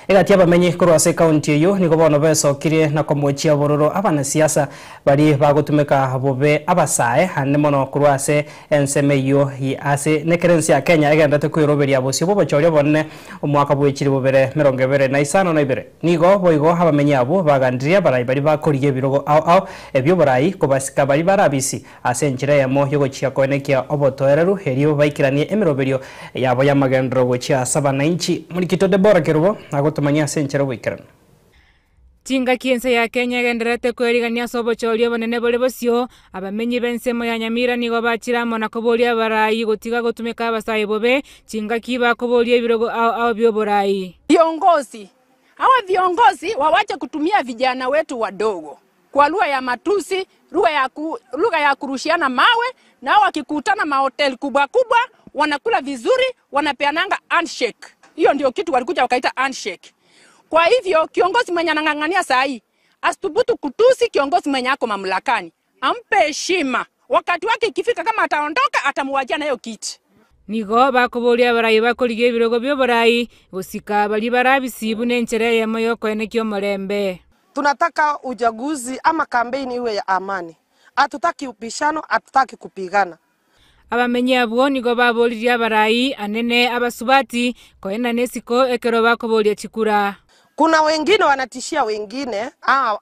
egati abamenye korwa se county yo niko bono besokire na komwechia bororo abana siasa bari bagutumika bobe abasae hane mono korwa se enseme yo ase nekerensi ya Kenya egendate kwiroberia bosio bobochorio bonne omwaka bwechiri bobere 25 na ibere nigo boigo abamenye abo bagandiria bari bakoriye birogo au ebyo borai kobasika bari barabisi ase njira yamo yogochia koenekia obotoereru herio baikiranie emiroberio yabo yamagendro gochia 7 inchi murikito Debora Kerubo tumanya senchero wikirana Tinga kiense ya Kenya genderete kwerigania sobochorio bonene bole bosio abamenyi bensemo ya Nyamira nigo bachiramo na koboria barai gotiga gotumika abasaye bobe tinga kiba koboria birogo au byo borai viongozi wawache kutumia vijana wetu wadogo kwa lugha ya matusi, lugha ya kurushiana mawe, na wakikutana mahoteli kubwa wanakula vizuri, wanapeananga handshake. Hiyo ndio kitu walikuja wakaita handshake. Kwa hivyo kiongozi mwenye anang'ang'ania saa hii asithubutu kutusi kiongozi mwenye ako mamlakani. Ampe heshima. Wakati wake ikifika kama ataondoka atamuwajia na hiyo kiti. Nigo bakoboria barai bakorigie birogo byo borai gusika bali barabisibu nenchere yemo yo kwenekyo murembe. Tunataka uchaguzi ama kampeni iwe ya amani. Hatutaki upishano, hatutaki kupigana. Abamenye abo nigo baboliria barai anene abasubati koenda nesiko ekero bakoboria chikura. Kuna wengine wanatishia wengine,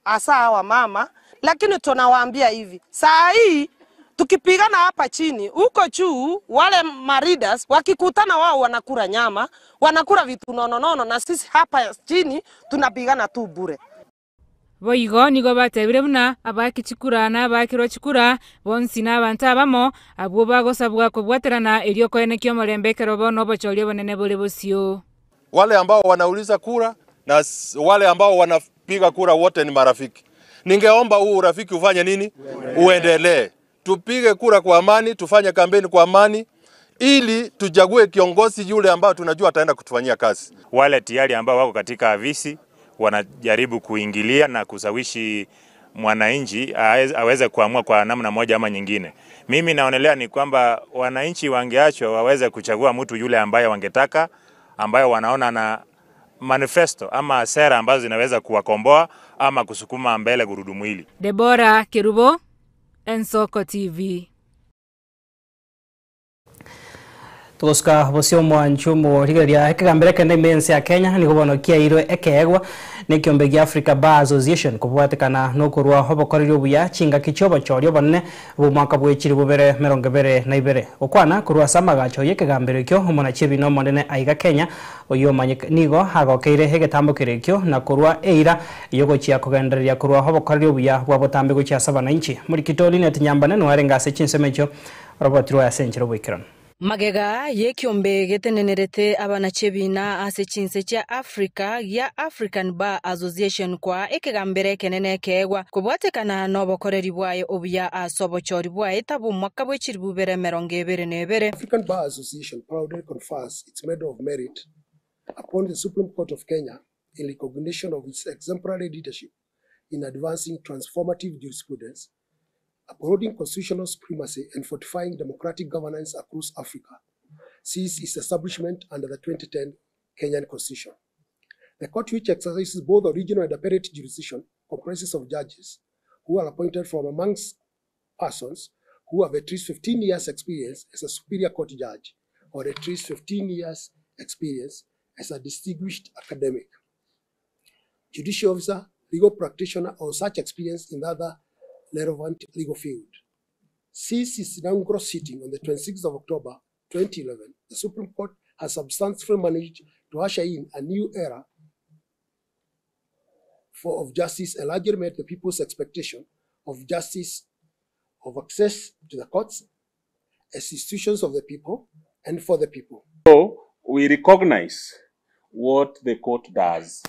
hasa hawa mama, lakini tunawaambia hivi. Saa hii tukipigana hapa chini, huko juu wale maridas wakikutana wao wanakula nyama, wanakula vitu nono na sisi hapa chini tunapigana tu bure. Boigo nigo batebire buna abakichikura na abakiro chikura bonsi na abantu abamo abo bagosabwa kubwaterana elio koenekyo morembekero bono bochorio bonene bole bosio. Wale ambao wanauliza kura na wale ambao wanapiga kura wote ni marafiki. Ningeomba huu urafiki ufanye nini? Uendelee. Tupige kura kwa amani, tufanye kampeni kwa amani ili tuchague kiongozi yule ambao tunajua ataenda kutufanyia kazi. Wale tayari ambao wako katika afisi wanajaribu kuingilia na kusawishi mwananchi aweze kuamua kwa namna moja ama nyingine. Mimi naonelea ni kwamba wananchi wangeachwa waweze kuchagua mtu yule ambaye wangetaka, ambaye wanaona na manifesto ama sera ambazo zinaweza kuwakomboa ama kusukuma mbele gurudumu hili. Debora Kerubo, Ensoko TV. Tugoska bosio mwanchu mo rigeria ekagambere kende mense ya Kenya ni gobono kia iro ekegwa ne kiombegi Africa Bar Association kubwatekana no kurwa hobokorero buya chinga kichoba chorio bonne bu mwaka bwechiri bubere 22 okwana kurwa samagacho yekagambere kyo omona chibi no monene aiga Kenya oyo manyika nigo hagokeire hegetambukire kyo na kurwa eira yogochia kugenderia kurwa hobokorero buya bwabotambe gochia 7 inchi muri kitoli net nyambane no arengase chinsemecho robotiro ya senchero bwikirana Magega yekiombe getenenerete abanachebina ase chinse cha Africa ya African Bar Association kwa ekegambere kenene kegwa kubwatekana nobokoreri bwaye obuya asobochori bwaye tabu mwaka bwechiri bubere 22 African Bar Association proudly confers its Medal of Merit upon the Supreme Court of Kenya in recognition of its exemplary leadership in advancing transformative jurisprudence, upholding constitutional supremacy and fortifying democratic governance across Africa. since its establishment under the 2010 Kenyan Constitution. The court, which exercises both original and appellate jurisdiction, comprises of judges who are appointed from amongst persons who have at least 15 years experience as a superior court judge or at least 15 years experience as a distinguished academic, judicial officer, legal practitioner, or such experience in other relevant legal field. Since its inaugural sitting on the 26th of October 2011, the Supreme Court has substantially managed to usher in a new era of justice and largely met the people's expectation of justice, of access to the courts as institutions of the people and for the people. So we recognize what the court does.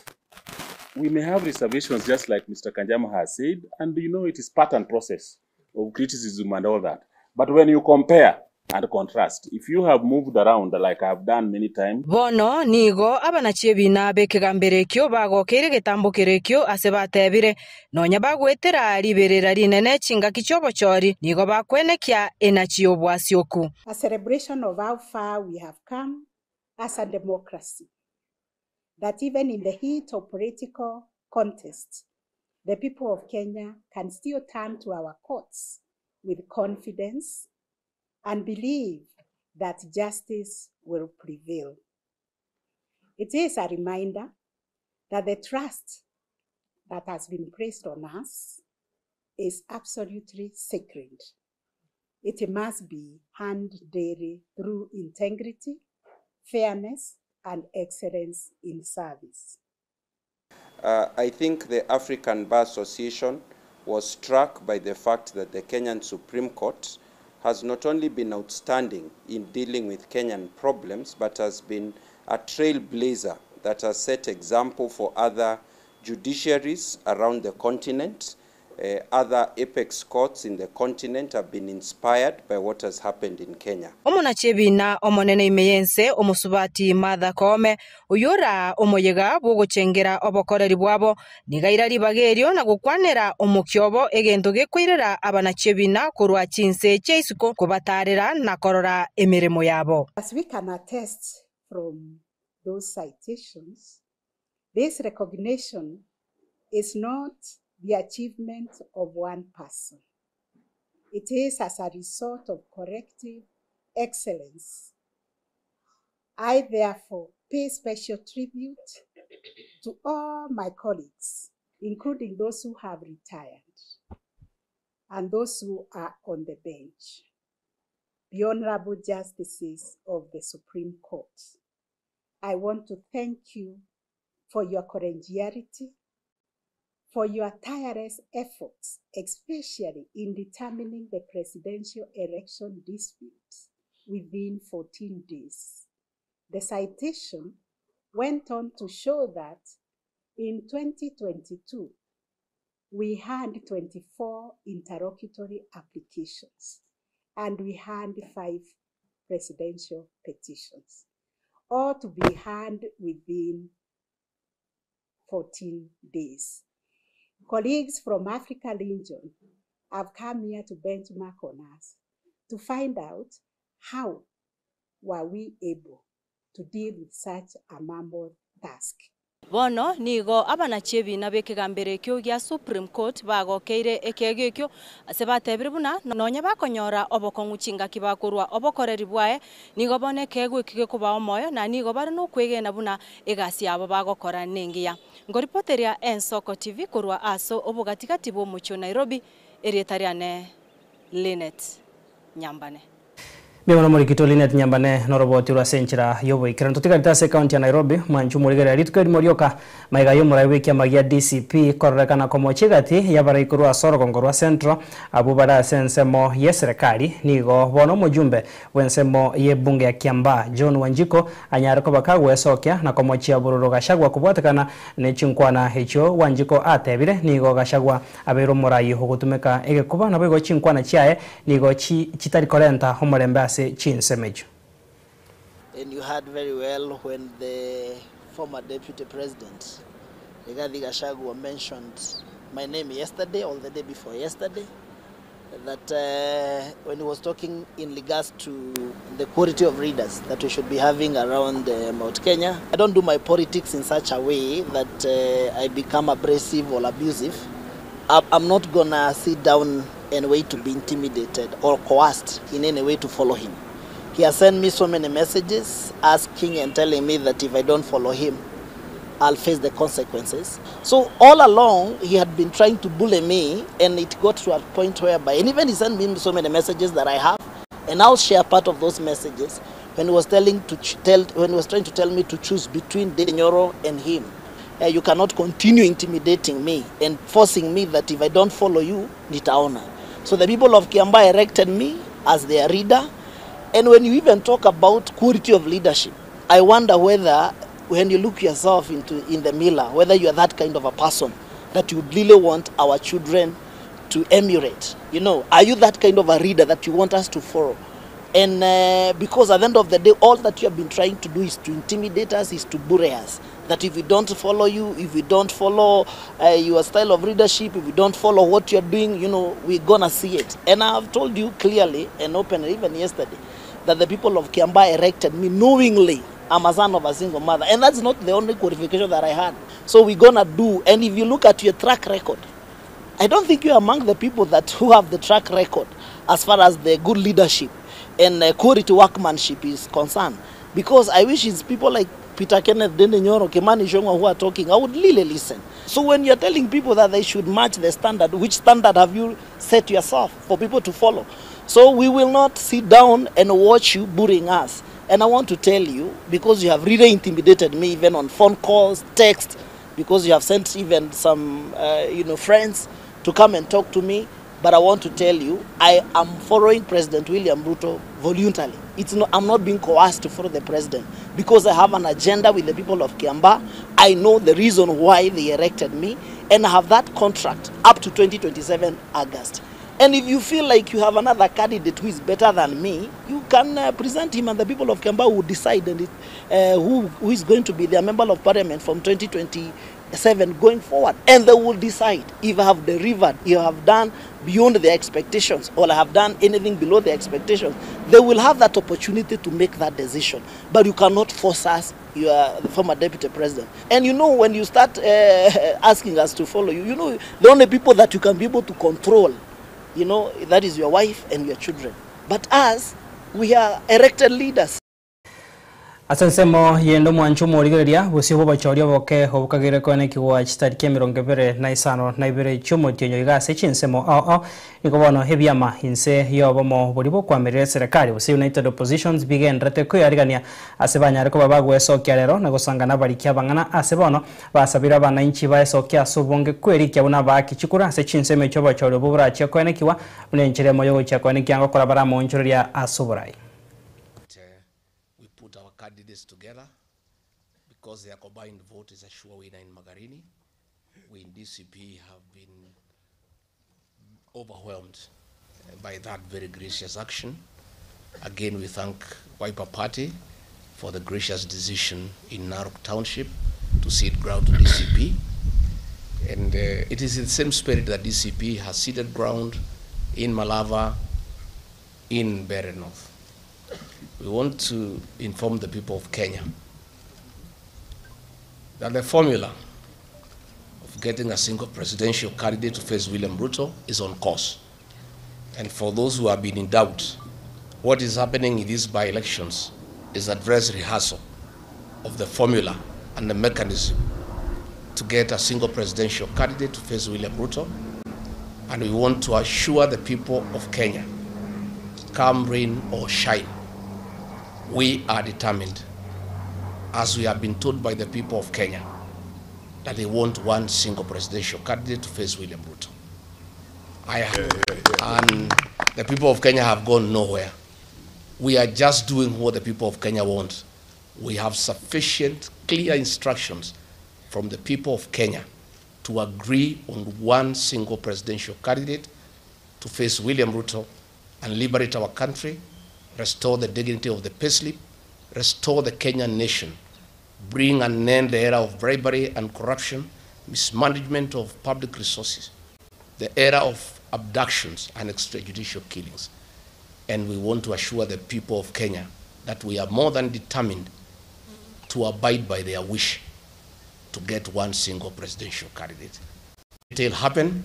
We may have reservations, just like Mr. Kanjama has said, and you know it is part and process of criticism and all that. But when you compare and contrast, if you have moved around like I have done many times. Bono nigo abana chebina bekegamberekyo bagokere getambukirekyo asebatebire nonya bagwetera liberera rinene chinga kichobo chori nigo bakwenekia enachiyo bwasioku. A celebration of how far we have come as a democracy. That even in the heat of political contest, the people of Kenya can still turn to our courts with confidence and believe that justice will prevail. It is a reminder that the trust that has been placed on us is absolutely sacred. It must be handled daily through integrity, fairness, and excellence in service. I think the African Bar Association was struck by the fact that the Kenyan Supreme Court has not only been outstanding in dealing with Kenyan problems, but has been a trailblazer that has set example for other judiciaries around the continent. Other apex courts in the continent have been inspired by what has happened in Kenya. Omona chebina omonene imeyense omusubati Martha Koome uyora omoyega bwogochengera obokoreri bwabo nigaira ribagerio na gukwanera omukyobo egento gekwirera abana chebina kurwa chinse cheisuko kubatarira na korora emiremo yabo. As we can attest from those citations, this recognition is not the achievement of one person. It is as a result of collective excellence. I therefore pay special tribute to all my colleagues, including those who have retired and those who are on the bench, the honorable justices of the Supreme Court. I want to thank you for your collegiality, for your tireless efforts, especially in determining the presidential election disputes within 14 days. The citation went on to show that in 2022, we had 24 interlocutory applications and we had 5 presidential petitions, all to be heard within 14 days. Colleagues from Africa region have come here to benchmark on us to find out how were we able to deal with such a mammoth task. Bono nigo abana chebina bekegamberekyo gya Supreme Court bagokeire ekegekyo asebatebire buna nonya bakonyora obokonguchinga kibakurwa obokoreri bwae nigo boneke gwikige kuba omoyo na nigo bari no kwegena buna egasi abo bagokora nengiya ngoripoteria Ensoko TV kurwa aso obugatikati bo mucho Nairobi erietariane Linet Nyambane. Mimi muri Linet Nyambane noroboti rwa senchira yobo ikira tutigarita se county ya Nairobi mwanchu muri gari ritukari morioka maiga yo murai wiki magia DCP korrekana komochigati yabarai kurwa soro kongorwa central abubara sensemo yeserikali nigo bono mujumbe wensemo ye bunge ya Kiamba John Wanjiko anyara ko bakagwe sokya na komochia bururu gashagwa kubwatakana ne chinkwana hecho Wanjiko atebire nigo gashagwa abero murai hugutumeka ege kubana bego chinkwana chiae nigo chitari korenta homorembe Chinsemejo. And you heard very well when the former deputy president, Rigathi Gachagua, mentioned my name yesterday or the day before yesterday. that when he was talking in regards to the quality of readers that we should be having around Mount Kenya. I don't do my politics in such a way that I become abrasive or abusive. I'm not gonna sit down and wait to be intimidated or coerced in any way to follow him. He has sent me so many messages asking and telling me that if I don't follow him, I'll face the consequences. So all along, he had been trying to bully me, and it got to a point whereby, and even he sent me so many messages that I have, and I'll share part of those messages when he was trying to tell me to choose between Nyoro and him. You cannot continue intimidating me and forcing me that if I don't follow you, nitaona. So the people of Kiambaa elected me as their leader, and when you even talk about quality of leadership, I wonder whether when you look yourself in the mirror, whether you are that kind of a person that you really want our children to emulate. You know, are you that kind of a reader that you want us to follow? And because at the end of the day, all that you have been trying to do is to intimidate us, is to bully us. That if we don't follow you, if we don't follow your style of leadership, if we don't follow what you're doing, you know, we're gonna see it. And I have told you clearly and openly, even yesterday, that the people of Kiambaa elected me knowingly. I'm a son of a single mother. And that's not the only qualification that I had. So we're going to do, and if you look at your track record, I don't think you're among the people who have the track record as far as the good leadership and quality workmanship is concerned. Because I wish it's people like Peter Kenneth, Dene Nyoro, Kimani Ichung'wah who are talking, I would really listen. So when you're telling people that they should match the standard, which standard have you set yourself for people to follow? So we will not sit down and watch you bullying us. And I want to tell you, because you have really intimidated me, even on phone calls, text, because you have sent even some, friends to come and talk to me. But I want to tell you, I am following President William Ruto voluntarily. I'm not being coerced to follow the president because I have an agenda with the people of Kiambaa. I know the reason why they elected me, and I have that contract up to 2027 August. And if you feel like you have another candidate who is better than me, you can present him, and the people of Kiambaa will decide who is going to be their member of parliament from 2027 going forward. And they will decide if I have delivered, if I have done beyond their expectations, or I have done anything below their expectations. They will have that opportunity to make that decision. But you cannot force us. You are the former deputy president. And you know, when you start asking us to follow you, you know, the only people that you can be able to control, you know, that is your wife and your children. But us, we are elected leaders. Asensemo yendo mwanchu morigeria busi bo bachoria boke hobukagire kone kiwa chitariki 25 na ibere chumo tyenyo igase chinsemo nikobono hebiama inse yobomo buribo kwamerere serikali busi United Oppositions bigendrete ko yarigania asebanya ariko babagwesokia rero na gusangana barikia bangana asebono basabira abananchi baesokia subonge kwerikia buna bakichikura ase chinsemo cyo bachorio buburachi kone kiwa unenchire moyo cyo kone kiango korabara mu nchuria asuburai. Candidates together because their combined vote is a sure winner in Magarini. We in DCP have been overwhelmed by that very gracious action. Again, we thank Wiper Party for the gracious decision in Narok Township to cede ground to DCP. And it is in the same spirit that DCP has ceded ground in Malava, in Mbeere North. We want to inform the people of Kenya that the formula of getting a single presidential candidate to face William Ruto is on course. And for those who have been in doubt, what is happening in these by-elections is a dress rehearsal of the formula and the mechanism to get a single presidential candidate to face William Ruto. And we want to assure the people of Kenya, come rain or shine, we are determined, as we have been told by the people of Kenya, that they want one single presidential candidate to face William Ruto. And the people of Kenya have gone nowhere. We are just doing what the people of Kenya want. We have sufficient, clear instructions from the people of Kenya to agree on one single presidential candidate to face William Ruto and liberate our country, restore the dignity of the payslip, restore the Kenyan nation, bring an end to the era of bribery and corruption, mismanagement of public resources, the era of abductions and extrajudicial killings. And we want to assure the people of Kenya that we are more than determined to abide by their wish to get one single presidential candidate. It will happen,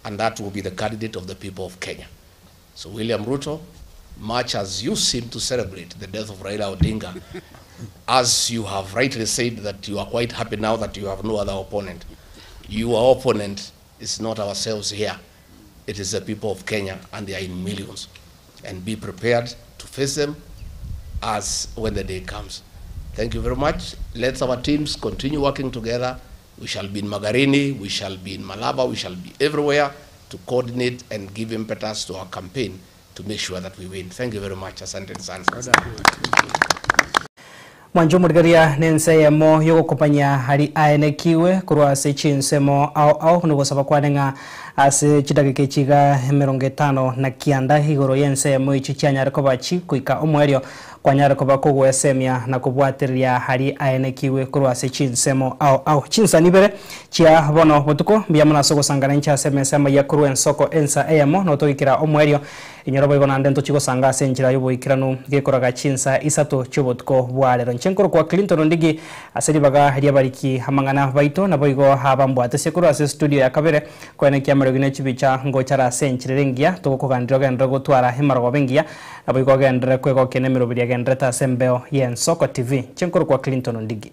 and that will be the candidate of the people of Kenya. So William Ruto, much as you seem to celebrate the death of Raila Odinga, as you have rightly said that you are quite happy now that you have no other opponent, your opponent is not ourselves here. It is the people of Kenya, and they are in millions. And be prepared to face them as when the day comes. Thank you very much. Let our teams continue working together. We shall be in Magarini, we shall be in Malaba, we shall be everywhere to coordinate and give impetus to our campaign to make sure that we win. Thank you very much. Asante sana. Mwanjo murigaria nense yamo yogo kopanya hari aenekiwe kurwa se chinsemo au nugo saba kwanenga ase chidagike chiga 50 na kianda higoro yense yamo ichi cyanyara ko bachi kuika omwerio kwanyara ko bakogwe semia na kubwatiria hari aenekiwe kurwa se chinsemo au chinsa nibere chia bono botuko biyamana sogo sangana ncha semesema ya kurwa ensoko ensa eyamo no togikira omwerio inyorobo igona ndento chigo sanga senjira yobo ikiranu gekoraga chinsa isato chobotko bwalero nchenkoro kwa Clinton ndigi aseri baga haria bariki hamangana baito na boigo habambo atesekuru ase studio ya kabere kwene kyamero gine chibicha ngochara senchirengia toko kugandiro gendro gutwara himaro bengia na boigo gendre kwego kenemero biria gendreta sembeo yen Soko TV nchenkoro kwa Clinton ndigi.